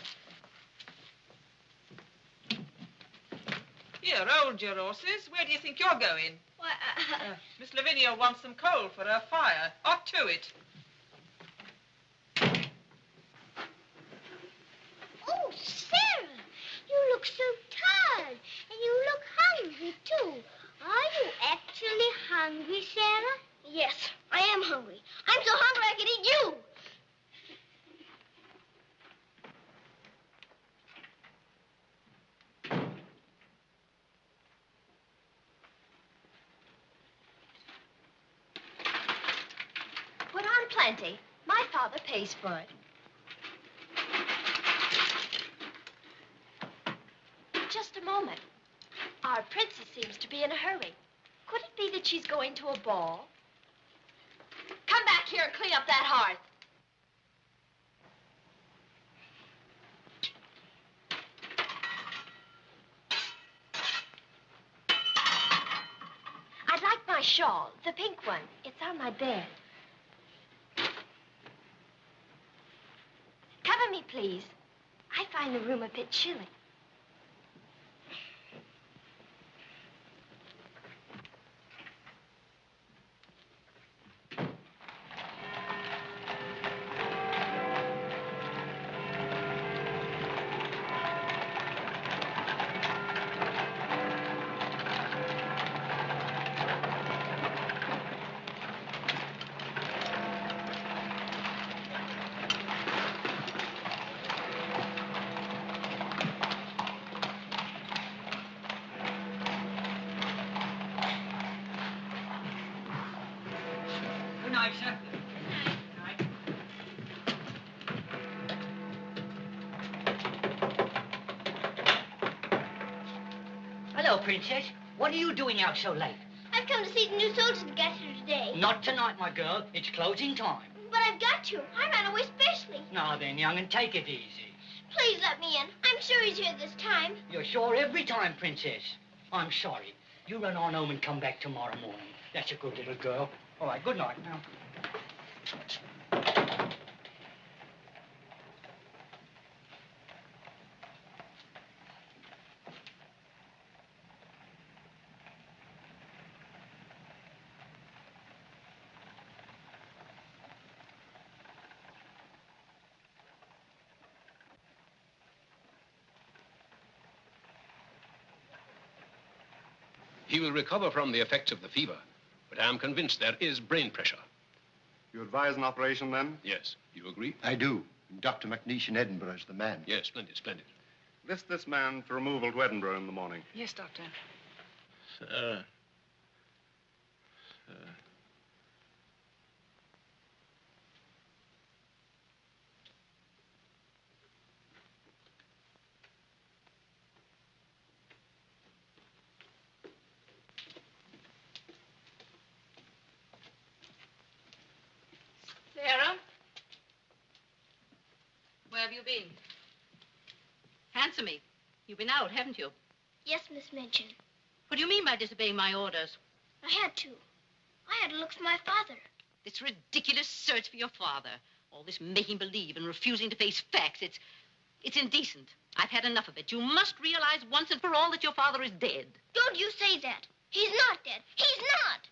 Here, hold your horses. Where do you think you're going? Why, Miss Lavinia wants some coal for her fire. Up to it. Oh, Sarah, you look so tired. And you look hungry, too. Are you actually hungry, Sarah? Yes, I am hungry. I'm so hungry I could eat you. Put on plenty. My father pays for it. Just a moment. Our princess seems to be in a hurry. Could it be that she's going to a ball? Come back here and clean up that hearth. I'd like my shawl, the pink one. It's on my bed. Cover me, please. I find the room a bit chilly. Hello, Princess. What are you doing out so late? I've come to see the new soldiers that got here today. Not tonight, my girl. It's closing time. But I've got to. I ran away specially. Now then, young, and take it easy. Please let me in. I'm sure he's here this time. You're sure every time, Princess. I'm sorry. You run on home and come back tomorrow morning. That's a good little girl. All right, good night now. He will recover from the effects of the fever, but I am convinced there is brain pressure. You advise an operation, then? Yes. You agree? I do. Dr. McNeish in Edinburgh is the man. Yes, splendid, splendid. List this man for removal to Edinburgh in the morning. Yes, Doctor. Sarah? Where have you been? Answer me. You've been out, haven't you? Yes, Miss Minchin. What do you mean by disobeying my orders? I had to. I had to look for my father. This ridiculous search for your father. All this making believe and refusing to face facts. It's indecent. I've had enough of it. You must realize once and for all that your father is dead. Don't you say that. He's not dead. He's not.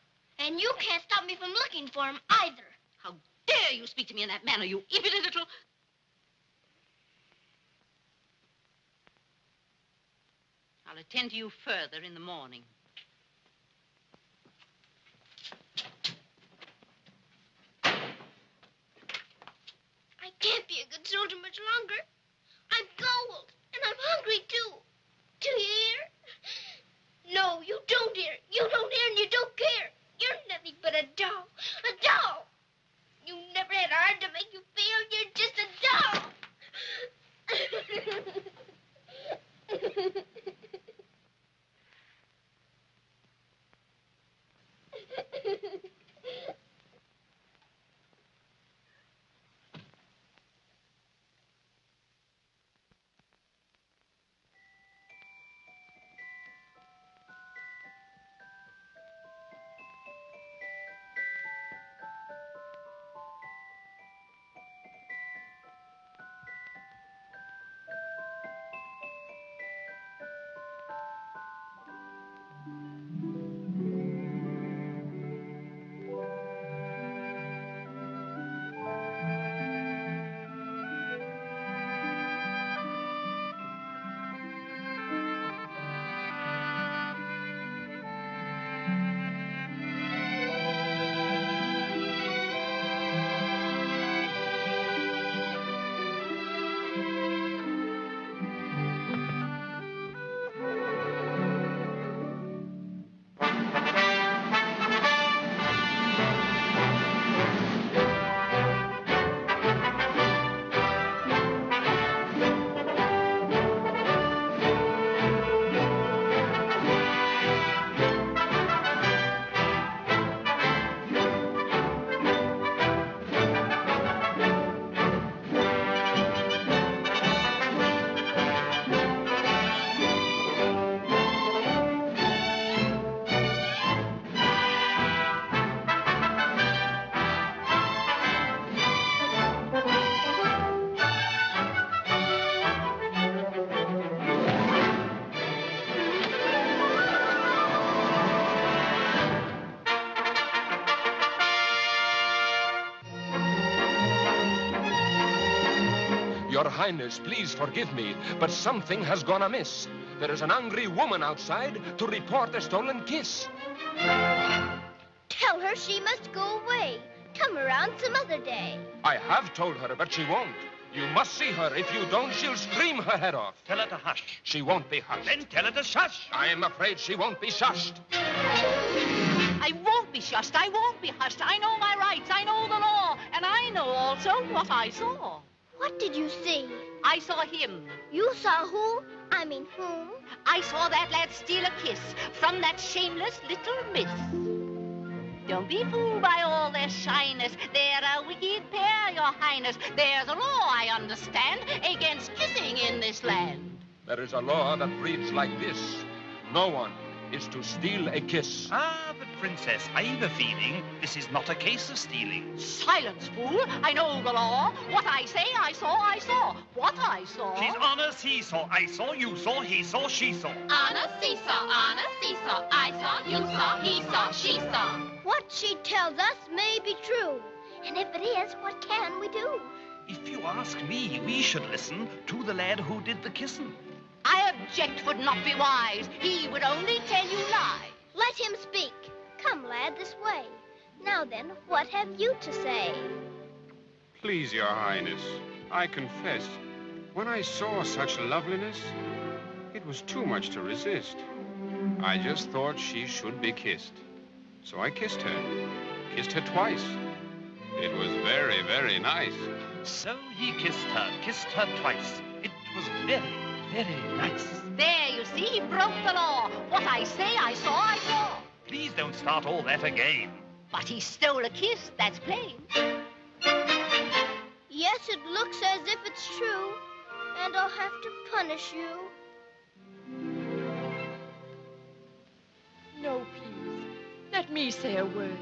And you can't stop me from looking for him either. How dare you speak to me in that manner, you impudent little... I'll attend to you further in the morning. I can't be a good soldier much longer. I'm cold, and I'm hungry, too. Do you hear? No, you don't hear. You don't hear and you don't care. You're nothing but a doll. A doll. You never had a heart to make you feel. You're just a doll. Your Highness, please forgive me, but something has gone amiss. There is an angry woman outside to report a stolen kiss. Tell her she must go away. Come around some other day. I have told her, but she won't. You must see her. If you don't, she'll scream her head off. Tell her to hush. She won't be hushed. Then tell her to shush. I am afraid she won't be shushed. I won't be shushed. I won't be hushed. I know my rights. I know the law. And I know also what I saw. What did you see? I saw him. You saw who? I mean whom? I saw that lad steal a kiss from that shameless little miss. Don't be fooled by all their shyness. They're a wicked pair, Your Highness. There's a law, I understand, against kissing in this land. There is a law that reads like this. No one is to steal a kiss. Ah, but Princess, I've a feeling this is not a case of stealing. Silence, fool. I know the law. What I say, I saw, I saw. What I saw. She's on a seesaw. I saw, you saw, he saw, she saw. On a seesaw, on a seesaw. I saw, you saw, he saw, she saw. What she tells us may be true. And if it is, what can we do? If you ask me, we should listen to the lad who did the kissing. I object would not be wise. He would only tell you lies. Let him speak. Come, lad, this way. Now then, what have you to say? Please, Your Highness, I confess, when I saw such loveliness, it was too much to resist. I just thought she should be kissed. So I kissed her twice. It was very, very nice. So he kissed her twice. It was very, very nice. There, you see, he broke the law. What I say, I saw, I saw. Please don't start all that again. But he stole a kiss, that's plain. Yes, it looks as if it's true. And I'll have to punish you. No, please. Let me say a word.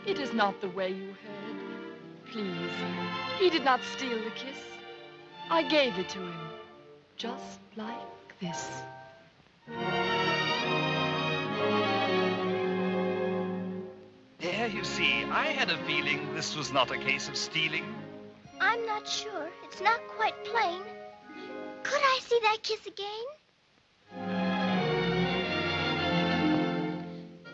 It is not the way you heard. Please. He did not steal the kiss. I gave it to him. Just like this. There, you see, I had a feeling this was not a case of stealing. I'm not sure. It's not quite plain. Could I see that kiss again?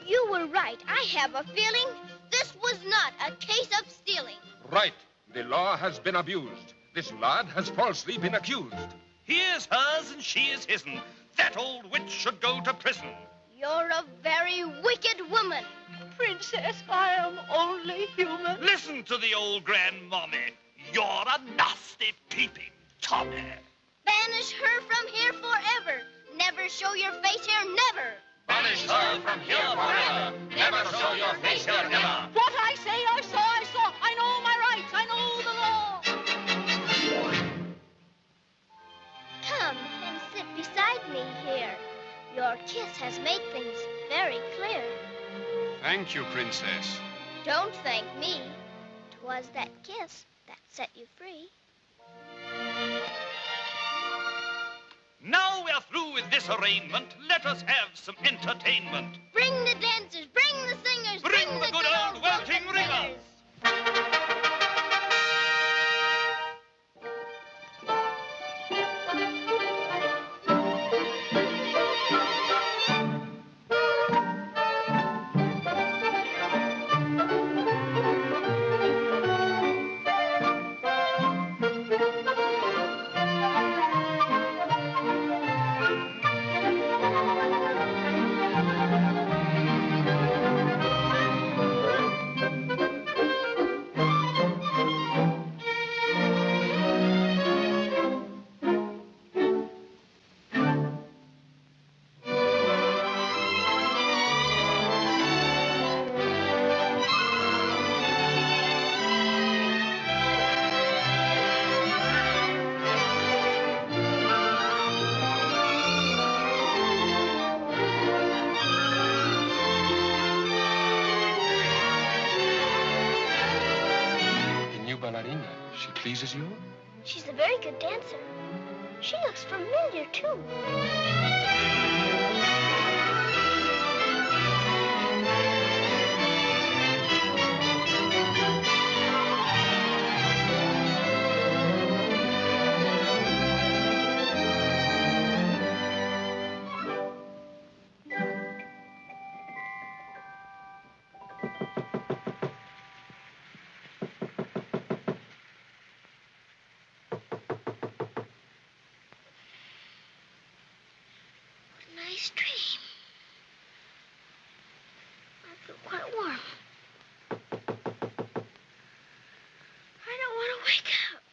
You were right. I have a feeling this was not a case of stealing. Right. The law has been abused. This lad has falsely been accused. He is hers and she is his'n. That old witch should go to prison. You're a very wicked woman. Princess, I am only human. Listen to the old grandmommy. You're a nasty, peeping Tommy. Banish her from here forever. Never show your face here, never. Banish her from here forever. Never show your face here, never. What I say, I saw, I saw. I know my rights. I know the law. Come and sit beside me here. Your kiss has made things very clear. Thank you, Princess. Don't thank me. 'Twas that kiss that set you free. Now we're through with this arraignment. Let us have some entertainment. Bring the dancers, bring the singers, bring the good old welting ringers. Pleases you? She's a very good dancer. She looks familiar, too. Nice dream. I feel quite warm. I don't want to wake up.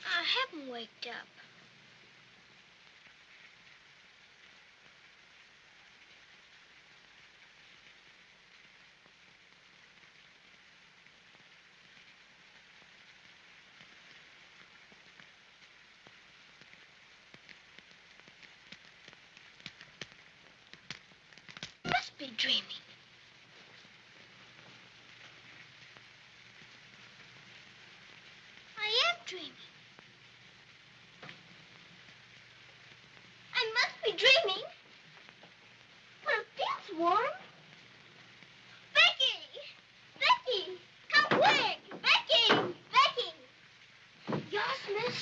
I haven't waked up. Must be dreaming. I am dreaming. I must be dreaming. But it feels warm. Becky! Becky! Come quick! Becky! Becky! Yes, miss?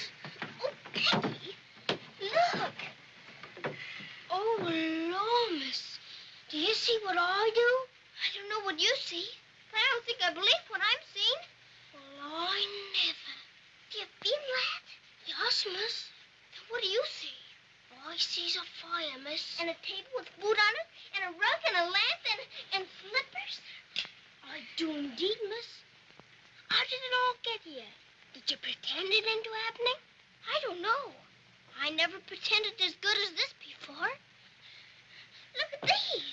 Oh, Becky! Look! Oh, Lord, miss. Do you see what I do? I don't know what you see, but I don't think I believe what I'm seeing. Well, I never. Do you feel that? Yes, miss. Then what do you see? All I see's a fire, miss. And a table with food on it, and a rug, and a lamp, and slippers. I do indeed, miss. How did it all get here? Did you pretend it into happening? I don't know. I never pretended as good as this before. Look at these.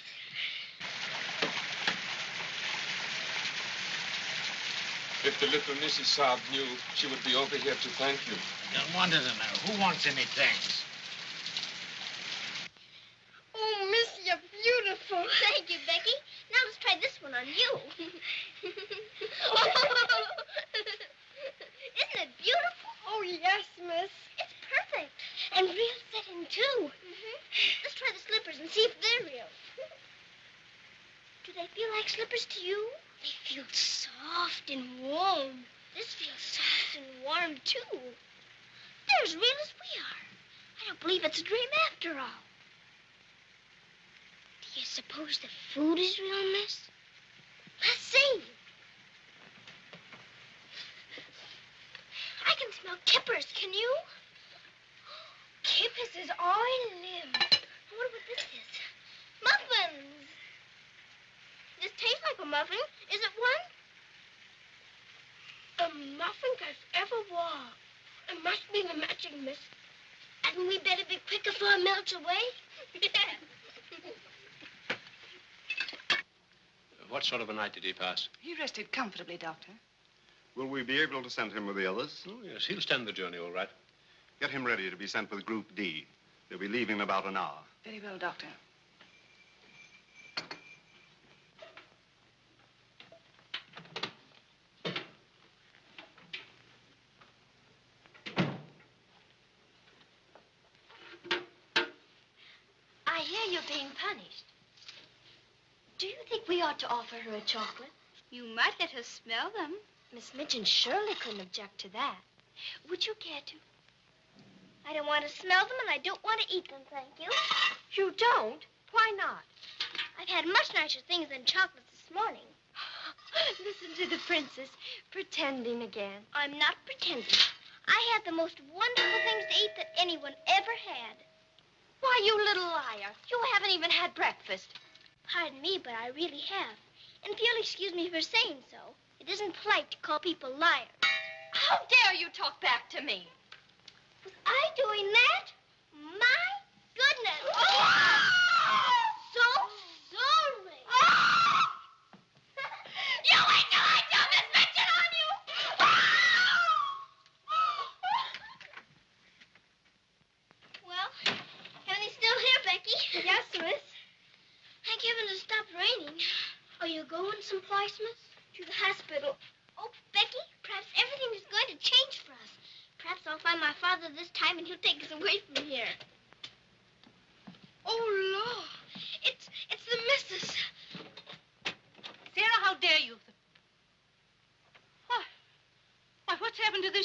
If the little Mrs. Saab knew, she would be over here to thank you. Don't want to know. Who wants any thanks? Oh, miss, you're beautiful. Thank you, Becky. Now let's try this one on you. Isn't it beautiful? Oh, yes, miss. It's perfect. And real fitting, too. Let's try the slippers and see if they're real. Do they feel like slippers to you? They feel soft and warm. This feels soft and warm, too. They're as real as we are. I don't believe it's a dream after all. Do you suppose the food is real, miss? Let's see. I can smell kippers, can you? Kippers is all I live. I wonder what this is. Muffins. This tastes like a muffin. Is it one? A muffin as ever was. It must be the magic, miss. Hadn't we better be quick before it melts away? What sort of a night did he pass? He rested comfortably, Doctor. Will we be able to send him with the others? Oh, yes, he'll stand the journey all right. Get him ready to be sent with Group D. They'll be leaving in about an hour. Very well, Doctor. I hear you're being punished. Do you think we ought to offer her a chocolate? You might let her smell them. Miss Minchin surely couldn't object to that. Would you care to? I don't want to smell them, and I don't want to eat them, thank you. You don't? Why not? I've had much nicer things than chocolates this morning. Listen to the princess, pretending again. I'm not pretending. I had the most wonderful things to eat that anyone ever had. Why, you little liar. You haven't even had breakfast. Pardon me, but I really have. And if you'll excuse me for saying so, it isn't polite to call people liars. How dare you talk back to me? Was I doing that? My goodness. So sorry. You wait till I tell Miss Minchin on you! Well, heaven is still here, Becky. Yes, miss. Thank heaven it stopped raining. Are you going someplace, miss? To the hospital. Oh, Becky, perhaps everything is going to change for us. Perhaps I'll find my father this time and he'll take us away from here. Oh, Lord. It's the missus. Sarah, how dare you? What?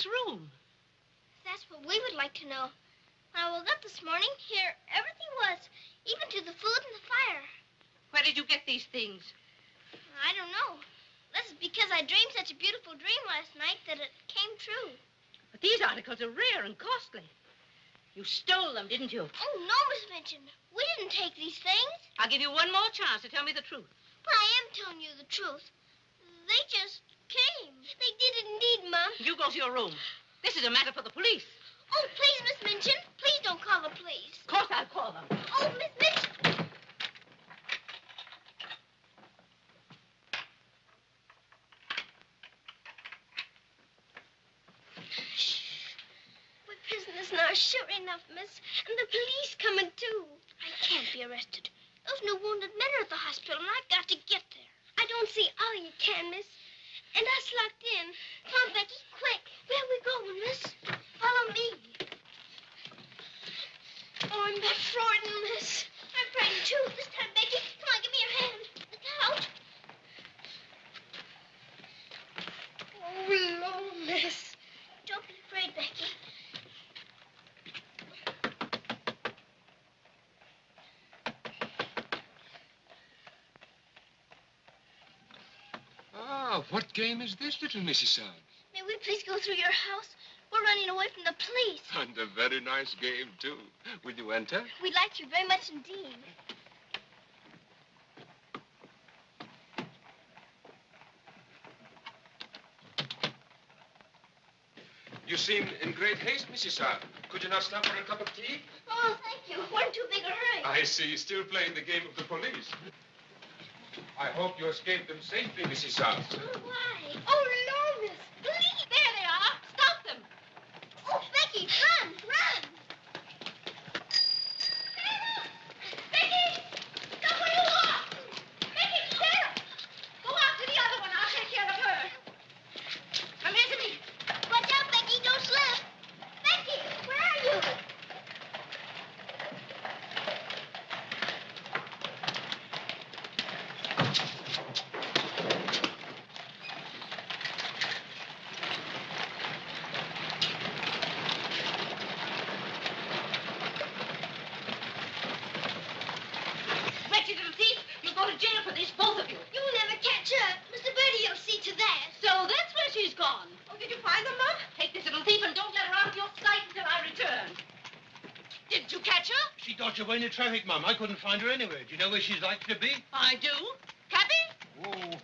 room? That's what we would like to know. When I woke up this morning, here everything was, even to the food and the fire. Where did you get these things? I don't know. This is because I dreamed such a beautiful dream last night that it came true. But these articles are rare and costly. You stole them, didn't you? Oh, no, Miss Minchin. We didn't take these things. I'll give you one more chance to tell me the truth. But I am telling you the truth. They just came. They did indeed, Mom. You go to your room. This is a matter for the police. Oh, please, Miss Minchin. Please don't call the police. Of course I'll call them. Oh, Miss Minchin. We're prisoners now, sure enough, miss. And the police coming, too. I can't be arrested. Those new wounded men are at the hospital, and I've got to get there. I don't see how you can, miss. And us locked in. Come on, Becky, quick. Where are we going, miss? Follow me. Oh, I'm that frightened, miss. I'm frightened, too. This time, Becky. Come on, give me your hand. Look out. Oh, Lord, miss. Don't be afraid, Becky. Ah, what game is this, little Mrs. Sara? May we please go through your house? We're running away from the police. And a very nice game, too. Will you enter? We'd like to very much indeed. You seem in great haste, Mrs. Sara. Could you not stop for a cup of tea? Oh, thank you. We're in too big a hurry. I see. Still playing the game of the police. I hope you escaped them safely, Mrs. Sara. Oh, why? Oh, no, miss. Please. There they are. Stop them. Oh, Becky, run, run. Becky, stop where you are. Becky, Sarah. Go after the other one. I'll take care of her. Come here to me. Watch out, Becky. Don't slip. Becky, where are you? Wretched little thief. You'll go to jail for this, both of you. You'll never catch her. Mr. Bertie will see to that. So that's where she's gone. Oh, did you find them, Mom? Take this little thief and don't let her out of your sight until I return. Didn't you catch her? She dodged away in the traffic, Mum. I couldn't find her anywhere. Do you know where she's likely to be? I do. Cappy? Oh.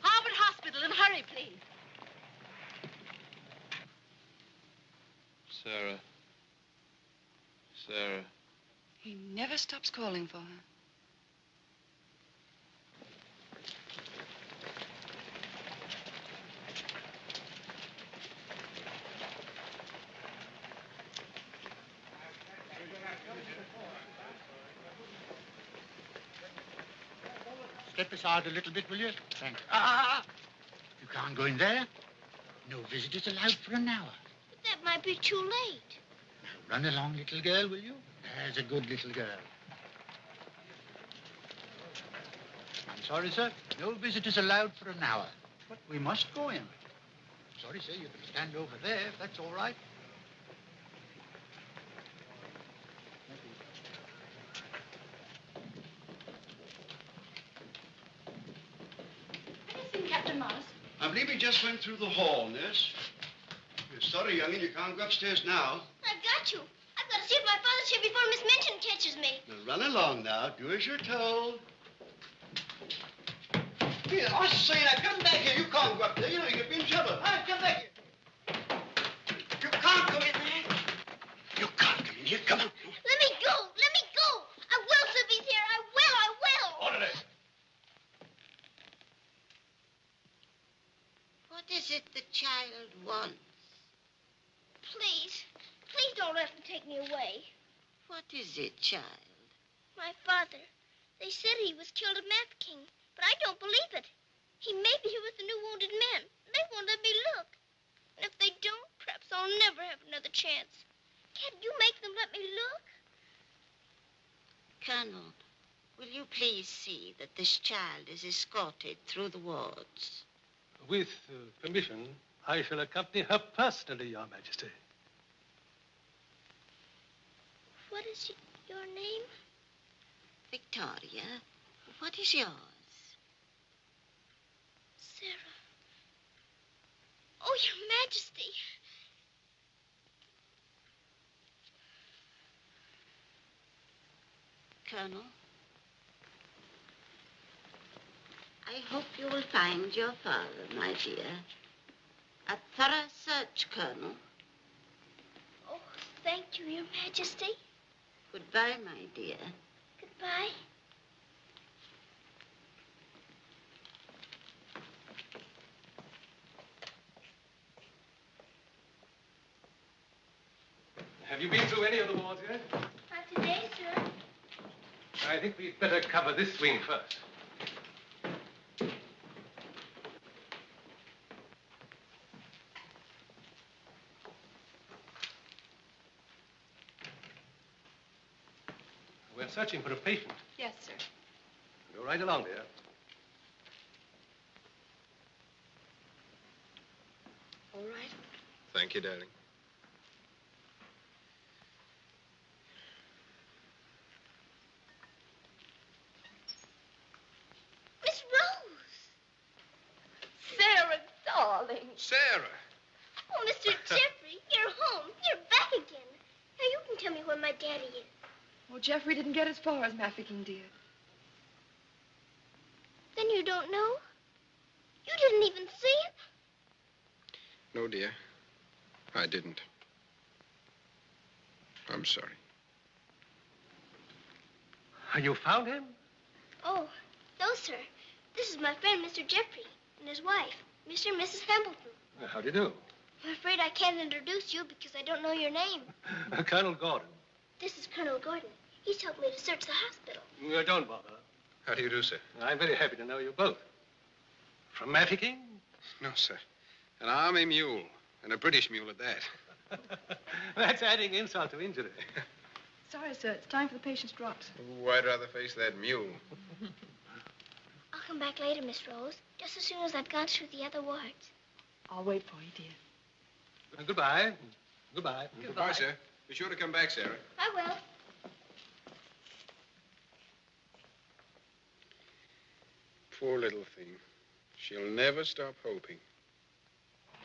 Harvard Hospital, and hurry, please. Sara. Sara. He never stops calling for her. Step aside a little bit, will you? Thanks. Ah! You can't go in there. No visitors allowed for an hour. But that might be too late. Now, run along, little girl, will you? There's a good little girl. I'm sorry, sir. No visitors allowed for an hour. But we must go in. Sorry, sir. You can stand over there, if that's all right. Captain Morris. I believe he just went through the hall, nurse. You're sorry, young'un, you can't go upstairs now. I've got you. I've got to see if my father's here before Miss Minchin catches me. Now, run along now. Do as you're told. Here, I say, now, come back here. You can't go up there. You know, you could be in trouble. All right, come back here. You can't come in there. You can't come in here. Come on. Let me go. Let me go. I will, sir, if he's here. I will. I will. Orderly. What is it the child wants? Please. Please don't let them take me away. What is it, child? My father. They said he was killed at Mafeking, but I don't believe it. He may be here with the new wounded men. They won't let me look. And if they don't, perhaps I'll never have another chance. Can't you make them let me look? Colonel, Will you please see that this child is escorted through the wards? With permission, I shall accompany her personally, Your Majesty. What is your name? Victoria, what is yours? Sara. Oh, Your Majesty. Colonel, I hope you will find your father, my dear. A thorough search, Colonel. Oh, thank you, Your Majesty. Goodbye, my dear. Goodbye. Have you been through any of the wards yet? Not today, sir. I think we'd better cover this wing first. We're searching for a patient. Yes, sir. Go right along, dear. All right. Thank you, darling. Miss Rose! Sara, darling. Sara! Oh, Mr. Geoffrey, you're home. You're back again. Now you can tell me where my daddy is. Well, Geoffrey didn't get as far as Mafeking, dear. Then you don't know? You didn't even see him? No, dear. I didn't. I'm sorry. You found him? Oh, no, sir. This is my friend, Mr. Geoffrey, and his wife, Mr. and Mrs. Templeton. How do you do? I'm afraid I can't introduce you because I don't know your name. Colonel Gordon. This is Colonel Gordon. He's helped me to search the hospital. Don't bother. How do you do, sir? I'm very happy to know you both. From Mafeking? No, sir. An army mule, and a British mule at that. That's adding insult to injury. Sorry, sir. It's time for the patient's drops. Oh, I'd rather face that mule. I'll come back later, Miss Rose, just as soon as I've gone through the other wards. I'll wait for you, dear. Goodbye. Goodbye. Goodbye, sir. Be sure to come back, Sarah. I will. Poor little thing. She'll never stop hoping.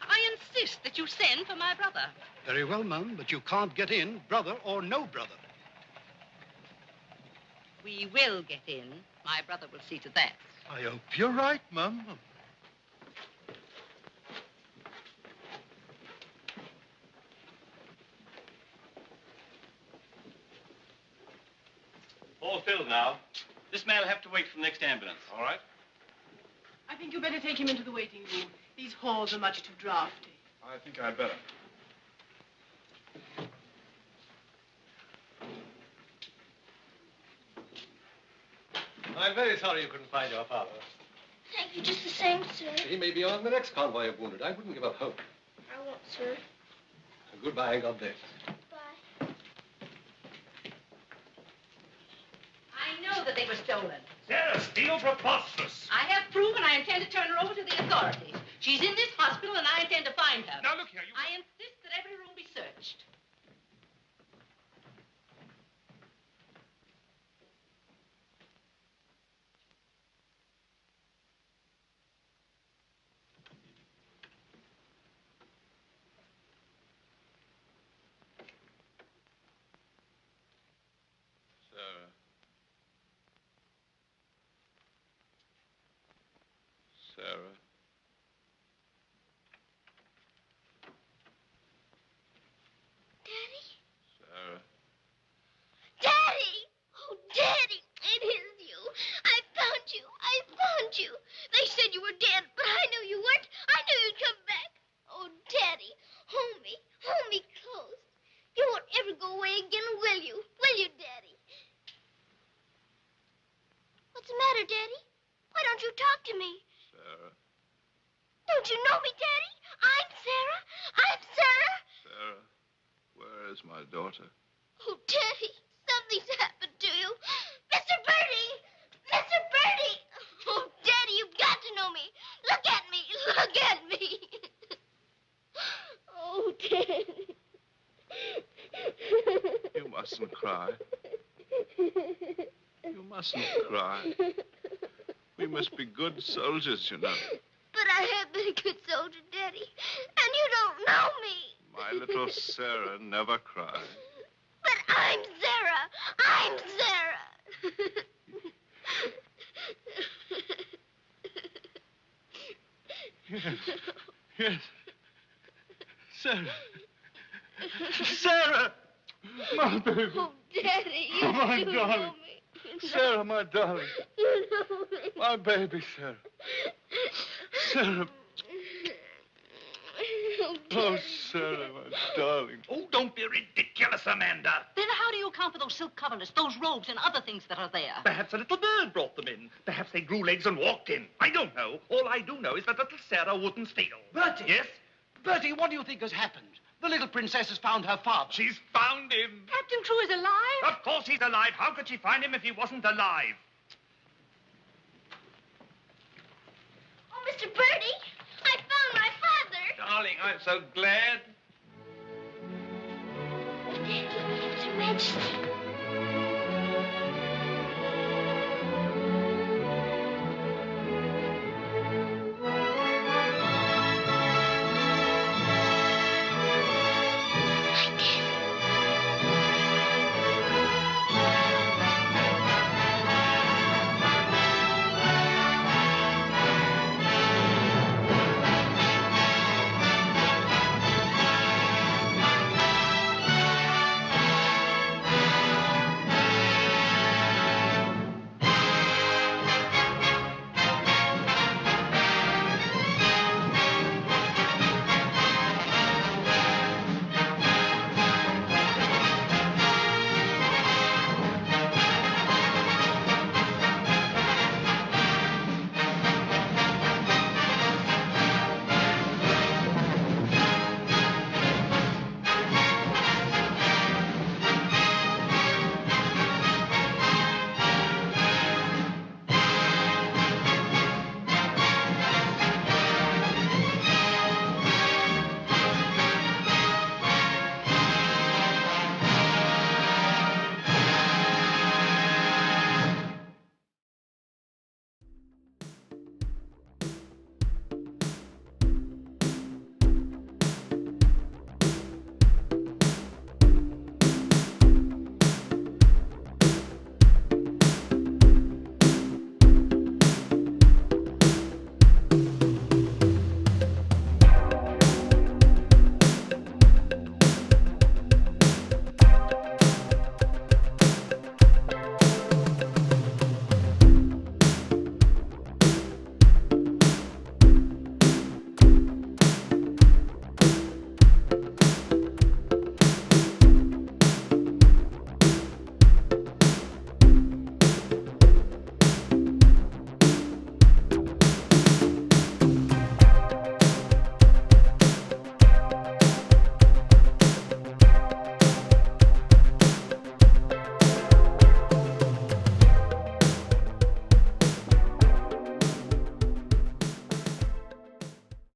I insist that you send for my brother. Very well, Mum, but you can't get in, brother or no brother. We will get in. My brother will see to that. I hope you're right, Mum. All filled now. This man will have to wait for the next ambulance. All right. I think you better take him into the waiting room. These halls are much too drafty. I think I'd better. I'm very sorry you couldn't find your father. Thank you just the same, sir. He may be on the next convoy of wounded. I wouldn't give up hope. I won't, sir. Goodbye, God bless. Bye. I know that they were stolen. Sarah, steal preposterous. I have proof, and I intend to turn her over to the authorities. She's in this hospital, and I intend to find her. Now, look here, you... I insist that every room be searched. Sarah. Daddy? Sarah. Daddy! Oh, Daddy, it is you. I found you. I found you. They said you were dead, but I knew you weren't. I knew you'd come back. Oh, Daddy, hold me. Hold me close. You won't ever go away again, will you? Will you, Daddy? What's the matter, Daddy? Why don't you talk to me? Sarah. Don't you know me, Daddy? I'm Sara. I'm Sara. Sarah, where is my daughter? Oh, Daddy, something's happened to you. Mr. Bertie! You mustn't cry. You mustn't cry. We must be good soldiers, you know. But I have been a good soldier, Daddy. And you don't know me. My little Sarah never cries. But I'm Sarah. I'm Sarah. Yes. Yes. Sarah. Sarah! My baby. Oh, Daddy, you my do darling. know me. Sarah, my darling. You know me. My baby, Sarah. Sarah. Oh, Sarah, my darling. Oh, don't be ridiculous, Amanda. Then how do you account for those silk coverlets, those robes, and other things that are there? Perhaps a little bird brought them in. Perhaps they grew legs and walked in. I don't know. All I do know is that little Sarah wouldn't steal. Bertie! Yes? Bertie, what do you think has happened? The little princess has found her father. She's found him. Captain Crewe is alive? Of course he's alive. How could she find him if he wasn't alive? Oh, Mr. Bertie, I found my father. Darling, I'm so glad. His Majesty.